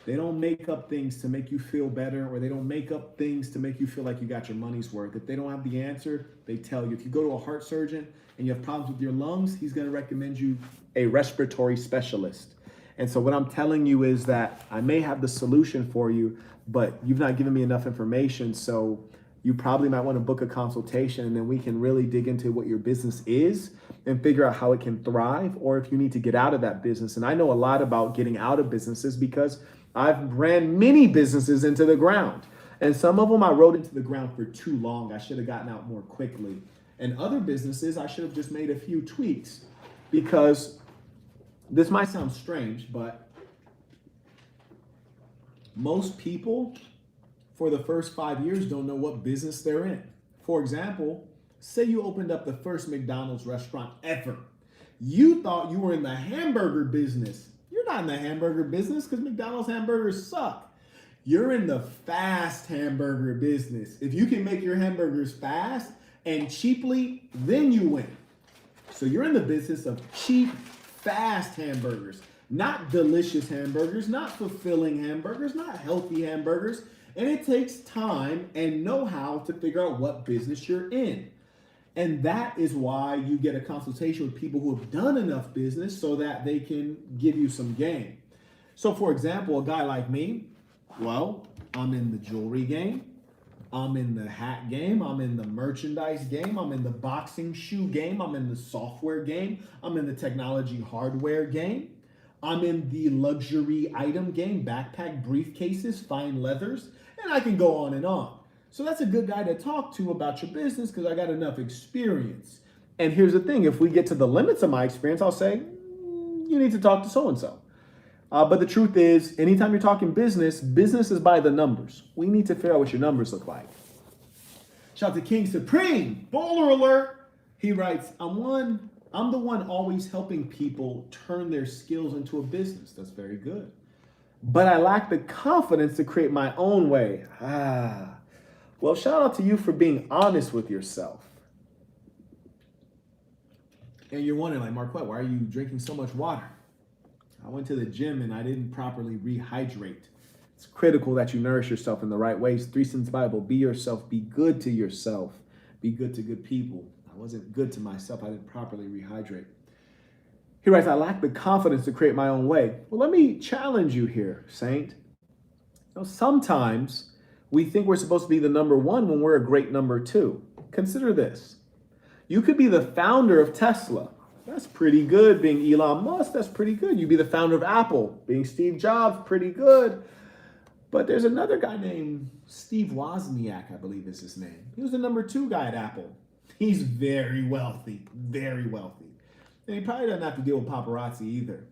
they don't make up things to make you feel better, or they don't make up things to make you feel like you got your money's worth. If they don't have the answer, they tell you. If you go to a heart surgeon and you have problems with your lungs, he's going to recommend you a respiratory specialist. And so what I'm telling you is that I may have the solution for you, but you've not given me enough information. So you probably might want to book a consultation, and then we can really dig into what your business is and figure out how it can thrive, or if you need to get out of that business. And I know a lot about getting out of businesses because I've ran many businesses into the ground. And some of them I rode into the ground for too long. I should have gotten out more quickly. And other businesses, I should have just made a few tweaks, because this might sound strange, but most people for the first 5 years don't know what business they're in. For example, say you opened up the first McDonald's restaurant ever. You thought you were in the hamburger business. You're not in the hamburger business, because McDonald's hamburgers suck. You're in the fast hamburger business. If you can make your hamburgers fast and cheaply, then you win. So you're in the business of cheap, fast hamburgers, not delicious hamburgers, not fulfilling hamburgers, not healthy hamburgers. And it takes time and know-how to figure out what business you're in. And that is why you get a consultation with people who have done enough business so that they can give you some game. So for example, a guy like me, well, I'm in the jewelry game, I'm in the hat game, I'm in the merchandise game, I'm in the boxing shoe game, I'm in the software game, I'm in the technology hardware game, I'm in the luxury item game, backpack, briefcases, fine leathers, and I can go on and on. So that's a good guy to talk to about your business, because I got enough experience. And here's the thing, if we get to the limits of my experience, I'll say, you need to talk to so-and-so. But the truth is, anytime you're talking business, business is by the numbers. We need to figure out what your numbers look like. Shout out to King Supreme, bowler alert. He writes, I'm the one always helping people turn their skills into a business. That's very good. But I lack the confidence to create my own way. Well, shout out to you for being honest with yourself. And you're wondering, like, Marquett, why are you drinking so much water? I went to the gym and I didn't properly rehydrate. It's critical that you nourish yourself in the right ways. 3 Sins Bible, be yourself, be good to yourself, be good to good people. I wasn't good to myself. I didn't properly rehydrate. He writes, I lack the confidence to create my own way. Well, let me challenge you here, Saint. Sometimes we think we're supposed to be the number one when we're a great number 2. Consider this. You could be the founder of Tesla. That's pretty good. Being Elon Musk, that's pretty good. You'd be the founder of Apple. Being Steve Jobs, pretty good. But there's another guy named Steve Wozniak, I believe is his name. He was the number 2 guy at Apple. He's very wealthy, very wealthy. And he probably doesn't have to deal with paparazzi either.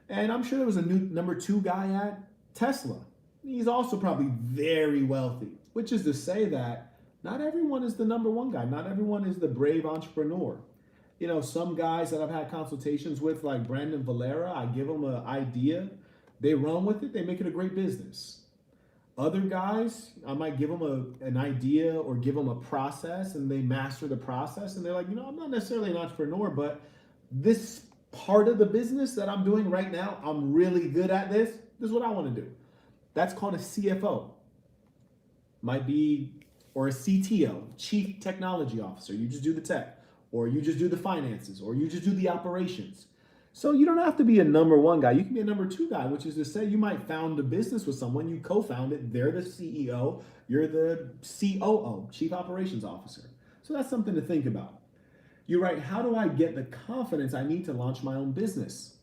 And I'm sure there was a new number 2 guy at Tesla. He's also probably very wealthy, which is to say that not everyone is the number 1 guy. Not everyone is the brave entrepreneur. You know, some guys that I've had consultations with, like Brandon Valera, I give them an idea. They run with it. They make it a great business. Other guys, I might give them an idea or give them a process, and they master the process. And they're like, you know, I'm not necessarily an entrepreneur, but this part of the business that I'm doing right now, I'm really good at this. This is what I want to do. That's called a CFO. Might be, or a CTO, Chief Technology Officer. You just do the tech, or you just do the finances, or you just do the operations. So you don't have to be a number 1 guy. You can be a number 2 guy, which is to say you might found a business with someone, you co-found it, they're the CEO, you're the COO, Chief Operations Officer. So that's something to think about. You write, how do I get the confidence I need to launch my own business?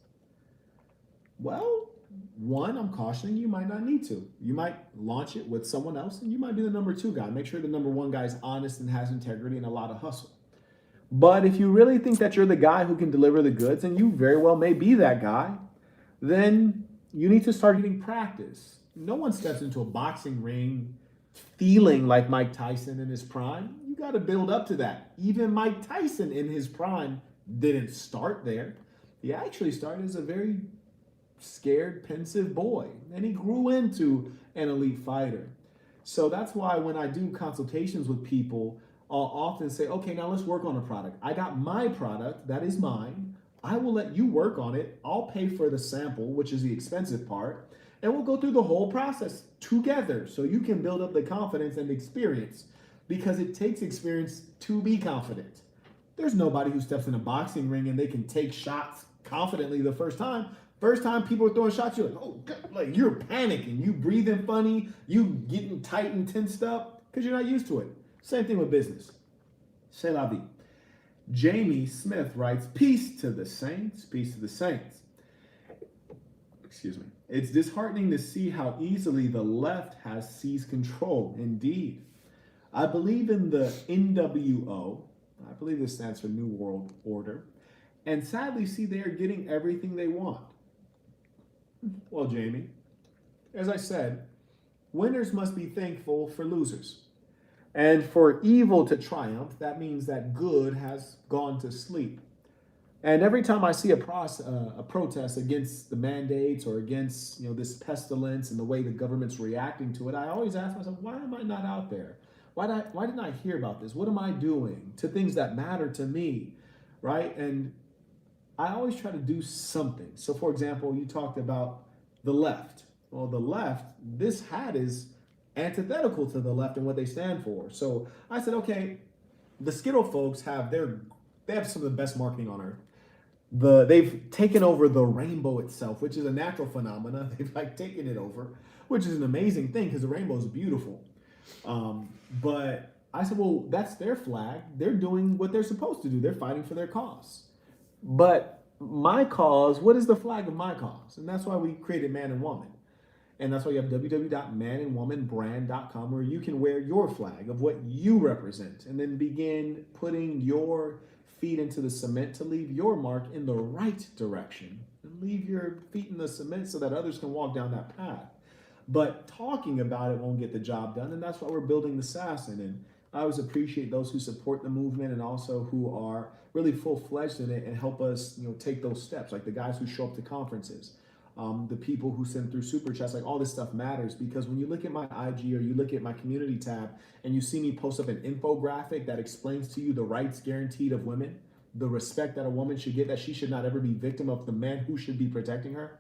Well, 1, I'm cautioning you might not need to. You might launch it with someone else, and you might be the number 2 guy. Make sure the number 1 guy is honest and has integrity and a lot of hustle. But if you really think that you're the guy who can deliver the goods, and you very well may be that guy, then you need to start getting practice. No one steps into a boxing ring feeling like Mike Tyson in his prime. You got to build up to that. Even Mike Tyson in his prime didn't start there. He actually started as a very scared, pensive boy, and he grew into an elite fighter. So that's why when I do consultations with people, I'll often say, okay, now let's work on a product. I got my product, that is mine. I will let you work on it. I'll pay for the sample, which is the expensive part, and we'll go through the whole process together so you can build up the confidence and experience, because it takes experience to be confident. There's nobody who steps in a boxing ring and they can take shots confidently the first time. First time people are throwing shots, you're like, oh, God, like you're panicking, you breathing funny, you getting tight and tensed up because you're not used to it. Same thing with business. C'est la vie. Jamie Smith writes, peace to the saints, peace to the saints. Excuse me. It's disheartening to see how easily the left has seized control. Indeed. I believe in the NWO. I believe this stands for New World Order. And sadly see they are getting everything they want. Well, Jamie, as I said, winners must be thankful for losers. And for evil to triumph, that means that good has gone to sleep. And every time I see a protest against the mandates or against this pestilence and the way the government's reacting to it, I always ask myself, why am I not out there? Why didn't I hear about this? What am I doing to things that matter to me, right? And I always try to do something. So for example, you talked about the left. Well, the left, this hat is antithetical to the left and what they stand for. So I said, okay, the Skittle folks they have some of the best marketing on earth. They've taken over the rainbow itself, which is a natural phenomena. They've taken it over, which is an amazing thing because the rainbow is beautiful. But I said, well, that's their flag. They're doing what they're supposed to do. They're fighting for their cause. But my cause, what is the flag of my cause? And that's why we created Man and Woman. And that's why you have www.manandwomanbrand.com, where you can wear your flag of what you represent and then begin putting your feet into the cement to leave your mark in the right direction. And leave your feet in the cement so that others can walk down that path. But talking about it won't get the job done, and that's why we're building the Sassin. And I always appreciate those who support the movement and also who are really full-fledged in it and help us take those steps, like the guys who show up to conferences. The people who send through super chats, like all this stuff matters, because when you look at my IG or you look at my community tab and you see me post up an infographic that explains to you the rights guaranteed of women, the respect that a woman should get, that she should not ever be victim of the man who should be protecting her,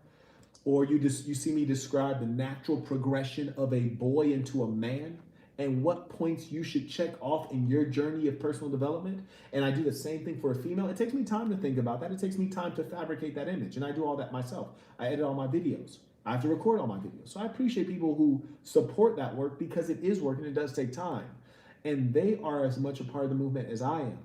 or you see me describe the natural progression of a boy into a man and what points you should check off in your journey of personal development. And I do the same thing for a female. It takes me time to think about that. It takes me time to fabricate that image. And I do all that myself. I edit all my videos. I have to record all my videos. So I appreciate people who support that work because it is work and it does take time. And they are as much a part of the movement as I am.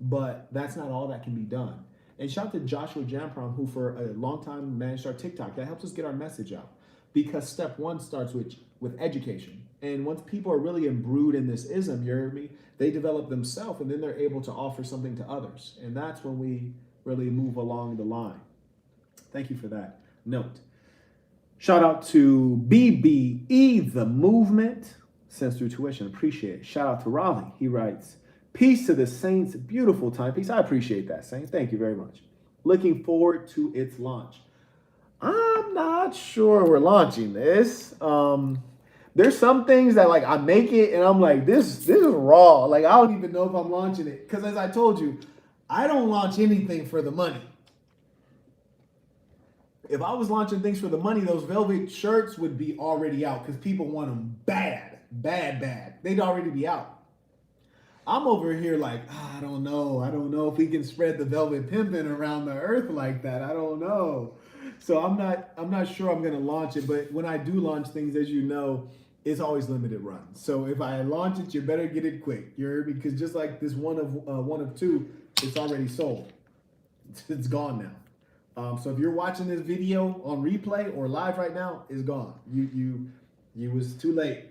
But that's not all that can be done. And shout out to Joshua Jamprom, who for a long time managed our TikTok. That helps us get our message out. because step one starts with education. And once people are really imbrued in this ism, you hear me, they develop themselves and then they're able to offer something to others. And that's when we really move along the line. Thank you for that note. Shout out to BBE, the movement, sends through tuition. Appreciate it. Shout out to Raleigh. He writes, peace to the Saints. Beautiful timepiece. I appreciate that, Saints. Thank you very much. Looking forward to its launch. I'm not sure we're launching this. There's some things that like I make it and I'm like, this is raw. Like I don't even know if I'm launching it. Because as I told you, I don't launch anything for the money. If I was launching things for the money, those velvet shirts would be already out because people want them bad, bad, bad. They'd already be out. I'm over here like, I don't know. I don't know if we can spread the velvet pimping around the earth like that. I don't know. So I'm not sure I'm gonna launch it, but when I do launch things, as you know, it's always limited runs. So if I launch it, you better get it quick. You heard me? Because just like this one of two, it's already sold. It's gone now. So if you're watching this video on replay or live right now, it's gone. You was too late.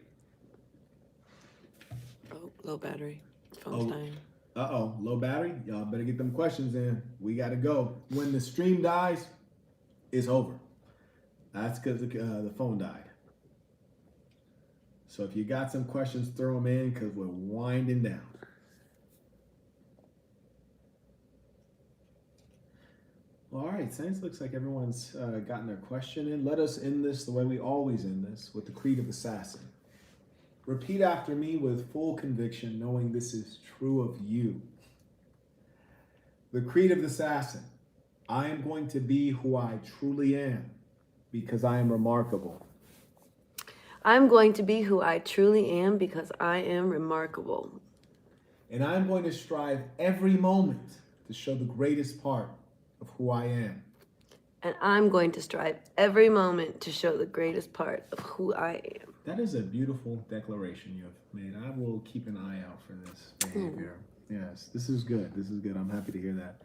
Oh, low battery. Phone's dying. Low battery. Y'all better get them questions in. We gotta go. When the stream dies, it's over. That's because the phone died. So if you got some questions, throw them in because we're winding down. All right, Saints, looks like everyone's gotten their question in. Let us end this the way we always end this, with the creed of the Sassin. Repeat after me with full conviction, knowing this is true of you. The creed of the Sassin. I am going to be who I truly am because I am remarkable. I'm going to be who I truly am because I am remarkable. And I'm going to strive every moment to show the greatest part of who I am. And I'm going to strive every moment to show the greatest part of who I am. That is a beautiful declaration you have made. I will keep an eye out for this behavior. Yes, this is good. This is good. I'm happy to hear that.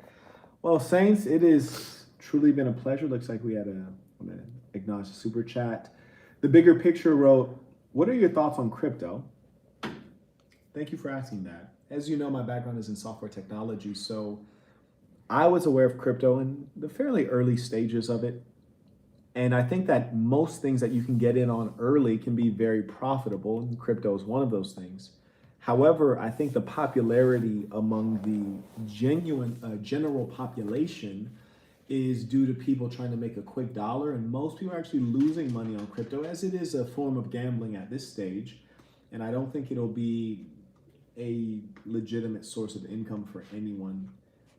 Well, Saints, it has truly been a pleasure. Looks like we had I'm going to acknowledge the super chat. The Bigger Picture wrote, what are your thoughts on crypto? Thank you for asking that. As you know, my background is in software technology, so I was aware of crypto in the fairly early stages of it. And I think that most things that you can get in on early can be very profitable, and crypto is one of those things. However, I think the popularity among the general population is due to people trying to make a quick dollar, and most people are actually losing money on crypto, as it is a form of gambling at this stage. And I don't think it'll be a legitimate source of income for anyone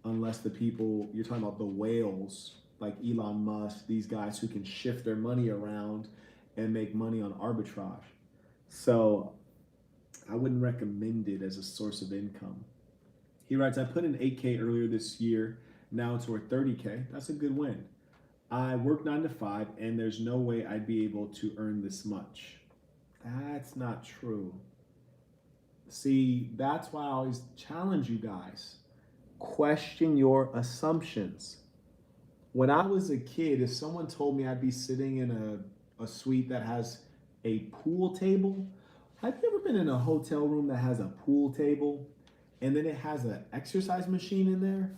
unless the people, you're talking about the whales, like Elon Musk, these guys who can shift their money around and make money on arbitrage. So I wouldn't recommend it as a source of income. He writes, I put in 8K earlier this year. Now it's worth 30K. That's a good win. I work 9 to 5 and there's no way I'd be able to earn this much. That's not true. See, that's why I always challenge you guys. Question your assumptions. When I was a kid, if someone told me I'd be sitting in a suite that has a pool table, have you ever been in a hotel room that has a pool table and then it has an exercise machine in there?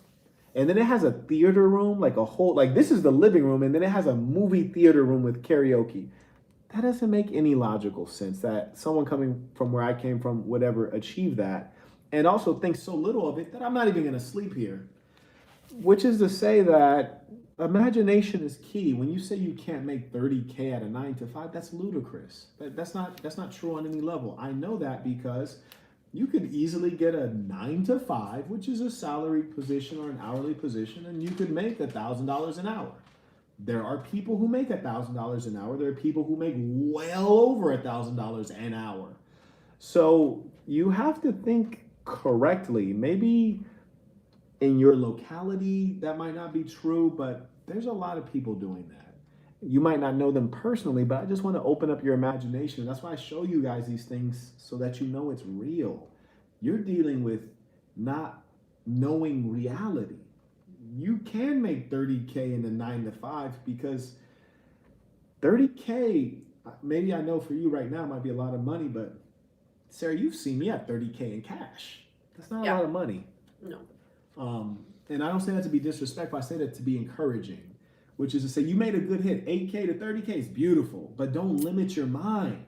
And then it has a theater room, like a whole, like this is the living room, and then it has a movie theater room with karaoke. That doesn't make any logical sense that someone coming from where I came from would ever achieve that. And also think so little of it that I'm not even gonna sleep here. Which is to say that imagination is key. When you say you can't make 30K at a 9 to 5, that's ludicrous. That's not true on any level. I know that because you could easily get a 9 to 5, which is a salaried position or an hourly position, and you could make $1,000 an hour. There are people who make $1,000 an hour. There are people who make well over $1,000 an hour. So you have to think correctly. Maybe in your locality that might not be true, but there's a lot of people doing that. You might not know them personally, but I just want to open up your imagination. That's why I show you guys these things so that you know it's real. You're dealing with not knowing reality. You can make 30K in a 9 to 5 because 30K, maybe I know for you right now might be a lot of money, but Sarah, you've seen me at 30K in cash. That's not a lot of money. No. And I don't say that to be disrespectful. I say that to be encouraging, which is to say you made a good hit. 8K to 30K is beautiful, but don't limit your mind.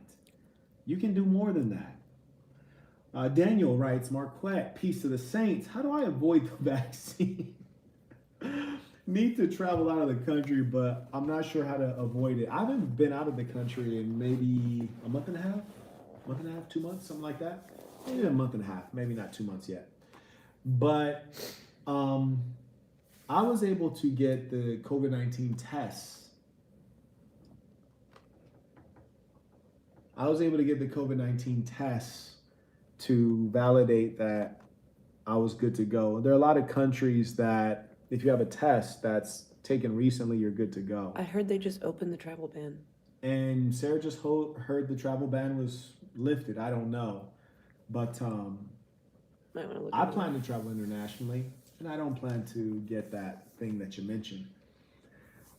You can do more than that. Daniel writes, Marquett, peace to the saints. How do I avoid the vaccine? Need to travel out of the country, but I'm not sure how to avoid it. I haven't been out of the country in maybe a month and a half, 2 months, something like that. Maybe a month and a half, maybe not 2 months yet. But I was able to get the COVID-19 tests. I was able to get the COVID-19 tests to validate that I was good to go. There are a lot of countries that if you have a test that's taken recently, you're good to go. I heard they just opened the travel ban. And Sarah just heard the travel ban was lifted. I don't know. But Might want to look I into plan to travel internationally, and I don't plan to get that thing that you mentioned.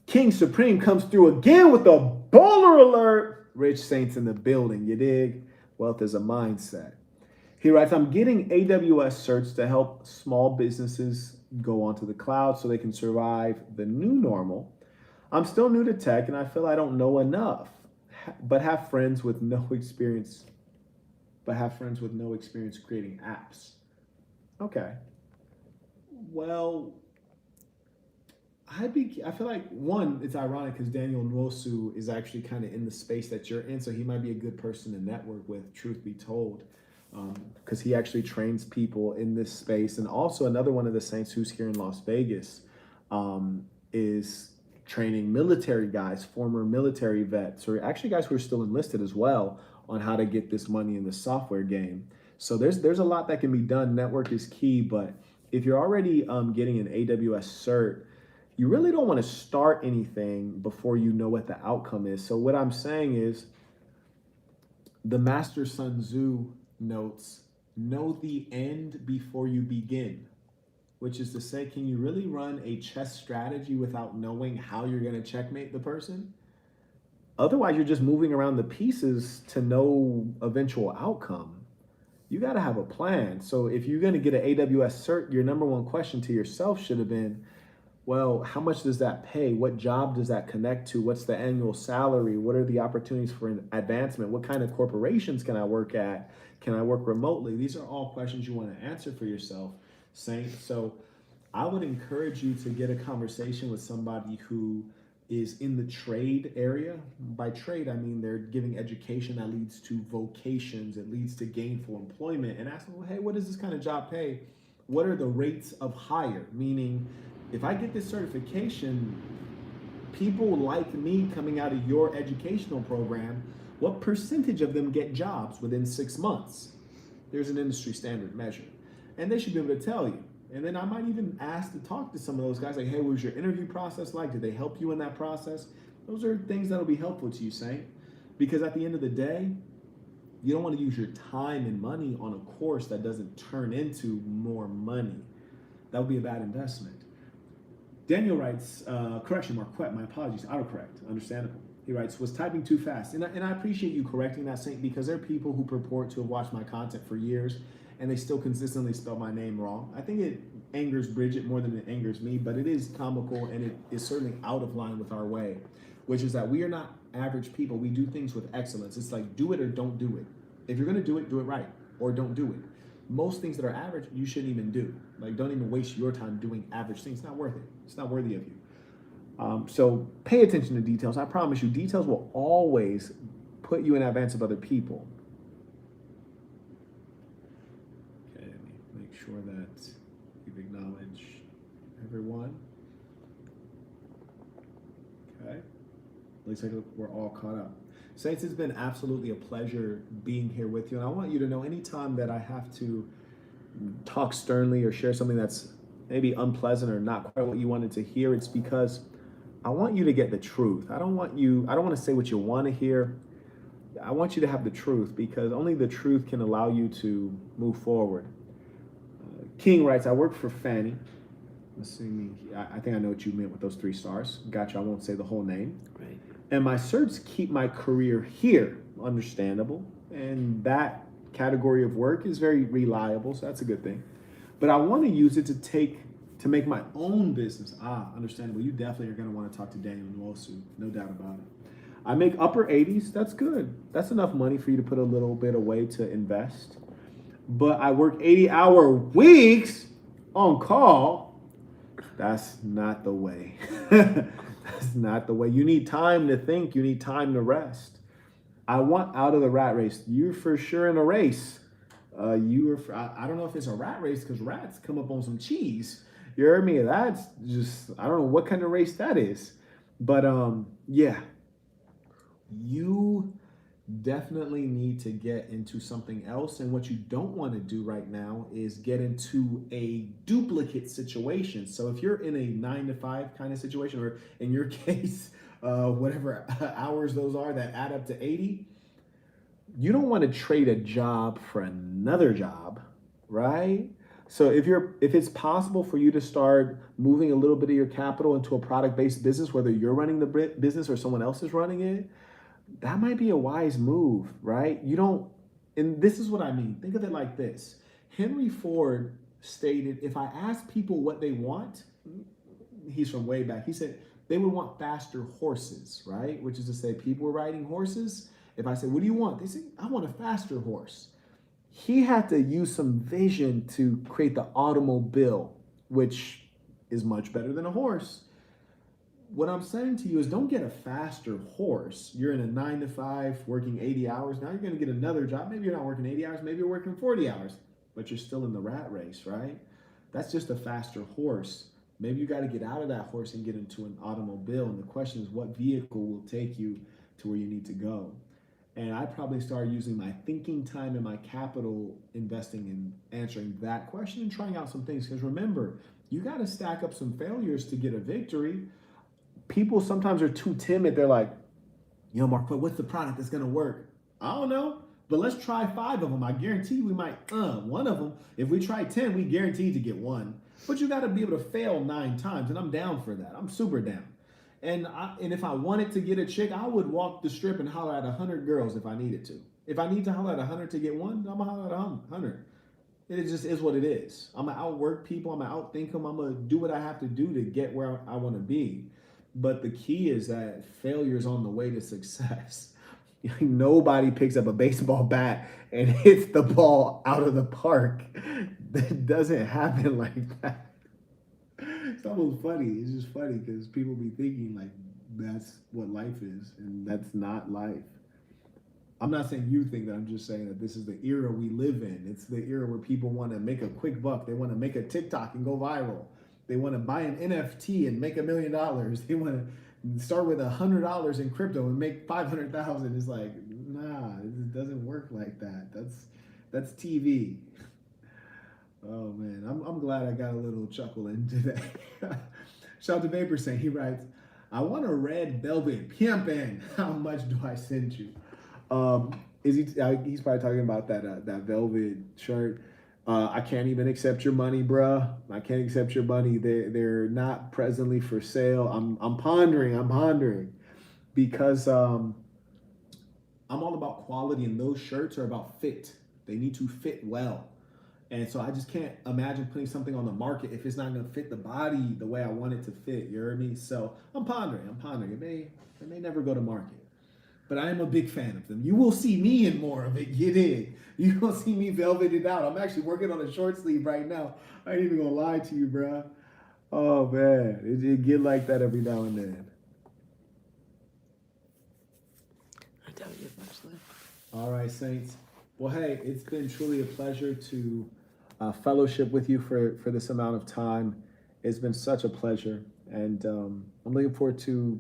King Supreme comes through again with a baller alert. Rich Saints in the building, you dig? Wealth is a mindset. He writes, I'm getting AWS certs to help small businesses go onto the cloud so they can survive the new normal. I'm still new to tech and I feel I don't know enough, but have friends with no experience creating apps. Okay. Well, I feel like, one, it's ironic because Daniel Nwosu is actually kind of in the space that you're in, so he might be a good person to network with, truth be told, because he actually trains people in this space. And also another one of the Saints who's here in Las Vegas is training military guys, former military vets, or actually guys who are still enlisted as well, on how to get this money in the software game. So there's a lot that can be done. Network is key, but if you're already getting an AWS cert, you really don't want to start anything before you know what the outcome is. So what I'm saying is, the Master Sun Tzu notes, know the end before you begin, which is to say, can you really run a chess strategy without knowing how you're going to checkmate the person? Otherwise, you're just moving around the pieces to no eventual outcome. You got to have a plan. So if you're going to get an AWS cert, your number one question to yourself should have been, well, how much does that pay? What job does that connect to? What's the annual salary? What are the opportunities for advancement? What kind of corporations can I work at? Can I work remotely? These are all questions you want to answer for yourself, Saint. So I would encourage you to get a conversation with somebody who is in the trade area. By trade, I mean they're giving education that leads to vocations, it leads to gainful employment, and ask them, well, hey, what does this kind of job pay? What are the rates of hire? Meaning, if I get this certification, people like me coming out of your educational program, what percentage of them get jobs within 6 months? There's an industry standard measure. And they should be able to tell you. And then I might even ask to talk to some of those guys, like, hey, what was your interview process like? Did they help you in that process? Those are things that'll be helpful to you, Saint. Because at the end of the day, you don't want to use your time and money on a course that doesn't turn into more money. That would be a bad investment. Daniel writes, correction, Marquett, my apologies, autocorrect, understandable. He writes, was typing too fast. And I appreciate you correcting that, Saint, because there are people who purport to have watched my content for years and they still consistently spell my name wrong. I think it angers Bridget more than it angers me, but it is comical and it is certainly out of line with our way, which is that we are not average people. We do things with excellence. It's like, do it or don't do it. If you're gonna do it right, or don't do it. Most things that are average, you shouldn't even do. Like, don't even waste your time doing average things. It's not worth it. It's not worthy of you. So pay attention to details. I promise you, details will always put you in advance of other people. Okay, let me make sure that we've acknowledged everyone. Okay, looks like we're all caught up. Saints, it's been absolutely a pleasure being here with you. And I want you to know, anytime that I have to talk sternly or share something that's maybe unpleasant or not quite what you wanted to hear, it's because I want you to get the truth. I don't want to say what you want to hear. I want you to have the truth, because only the truth can allow you to move forward. King writes, I work for Fannie. assuming, I think I know what you meant with those 3 stars. Gotcha. I won't say the whole name. Right. And my certs keep my career here. Understandable. And that category of work is very reliable, so that's a good thing. But I want to use it to make my own business. Understandable. You definitely are going to want to talk to Daniel Nwosu, no doubt about it. I make upper 80s. That's good. That's enough money for you to put a little bit away to invest. But I work 80-hour weeks on call. That's not the way. That's not the way. You need time to think. You need time to rest. I want out of the rat race. You're for sure in a race. I don't know if it's a rat race because rats come up on some cheese. You heard me? That's just, I don't know what kind of race that is. But yeah, you definitely need to get into something else. And what you don't want to do right now is get into a duplicate situation. So if you're in a 9-to-5 kind of situation, or in your case, whatever hours those are that add up to 80, you don't want to trade a job for another job, right? So if it's possible for you to start moving a little bit of your capital into a product-based business, whether you're running the business or someone else is running it, that might be a wise move, right? And this is what I mean. Think of it like this. Henry Ford stated, if I ask people what they want, he's from way back, he said they would want faster horses, right? Which is to say, people were riding horses. If I said, what do you want? They say, I want a faster horse. He had to use some vision to create the automobile, which is much better than a horse. What I'm saying to you is don't get a faster horse. You're in a 9-to-5 working 80 hours. Now you're going to get another job. Maybe you're not working 80 hours. Maybe you're working 40 hours, but you're still in the rat race, right? That's just a faster horse. Maybe you got to get out of that horse and get into an automobile. And the question is, what vehicle will take you to where you need to go? And I probably start using my thinking time and my capital investing in answering that question and trying out some things. Because remember, you got to stack up some failures to get a victory. People sometimes are too timid. They're like, Marquett, what's the product that's going to work? I don't know, but let's try 5 of them. I guarantee we might, one of them. If we try 10, we guarantee to get 1. But you got to be able to fail 9 times, and I'm down for that. I'm super down. And if I wanted to get a chick, I would walk the strip and holler at 100 girls if I needed to. If I need to holler at 100 to get 1, I'm going to holler at 100. It just is what it is. I'm going to outwork people. I'm going to outthink them. I'm going to do what I have to do to get where I want to be. But the key is that failure is on the way to success. Nobody picks up a baseball bat and hits the ball out of the park. That doesn't happen like that. It's almost funny. It's just funny because people be thinking like that's what life is, and that's not life. I'm not saying you think that. I'm just saying that this is the era we live in. It's the era where people want to make a quick buck. They want to make a TikTok and go viral. They want to buy an NFT and make $1 million. They want to start with $100 in crypto and make 500,000. It's like, nah, it doesn't work like that. That's TV. Oh man, I'm glad I got a little chuckle in today. Shout out to Vapor saying, he writes, I want a red velvet pimpin'. How much do I send you? He's probably talking about that velvet shirt. I can't even accept your money, bruh. I can't accept your money. They're not presently for sale. I'm pondering because I'm all about quality, and those shirts are about fit. They need to fit well. And so I just can't imagine putting something on the market if it's not going to fit the body the way I want it to fit. You heard me? So I'm pondering. It may never go to market. But I am a big fan of them. You will see me in more of it. You did. You will see me velveted out. I'm actually working on a short sleeve right now. I ain't even gonna lie to you, bro. Oh man, it get like that every now and then. I doubt you have much left. All right, Saints. Well, hey, it's been truly a pleasure to fellowship with you for this amount of time. It's been such a pleasure. And I'm looking forward to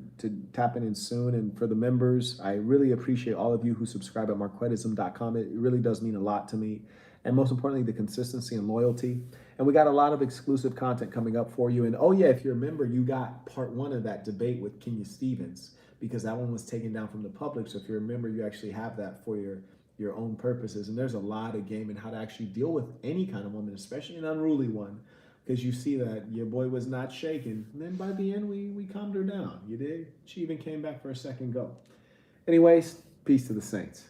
tapping in soon. And for the members, I really appreciate all of you who subscribe at marquettism.com. It really does mean a lot to me. And most importantly, the consistency and loyalty. And we got a lot of exclusive content coming up for you. And oh yeah, if you're a member, you got part 1 of that debate with Kenya Stevens, because that one was taken down from the public. So if you're a member, you actually have that for your own purposes. And there's a lot of game in how to actually deal with any kind of woman, especially an unruly one. because you see that your boy was not shaking. And then by the end, we calmed her down. You did. She even came back for a second go. Anyways, peace to the Saints.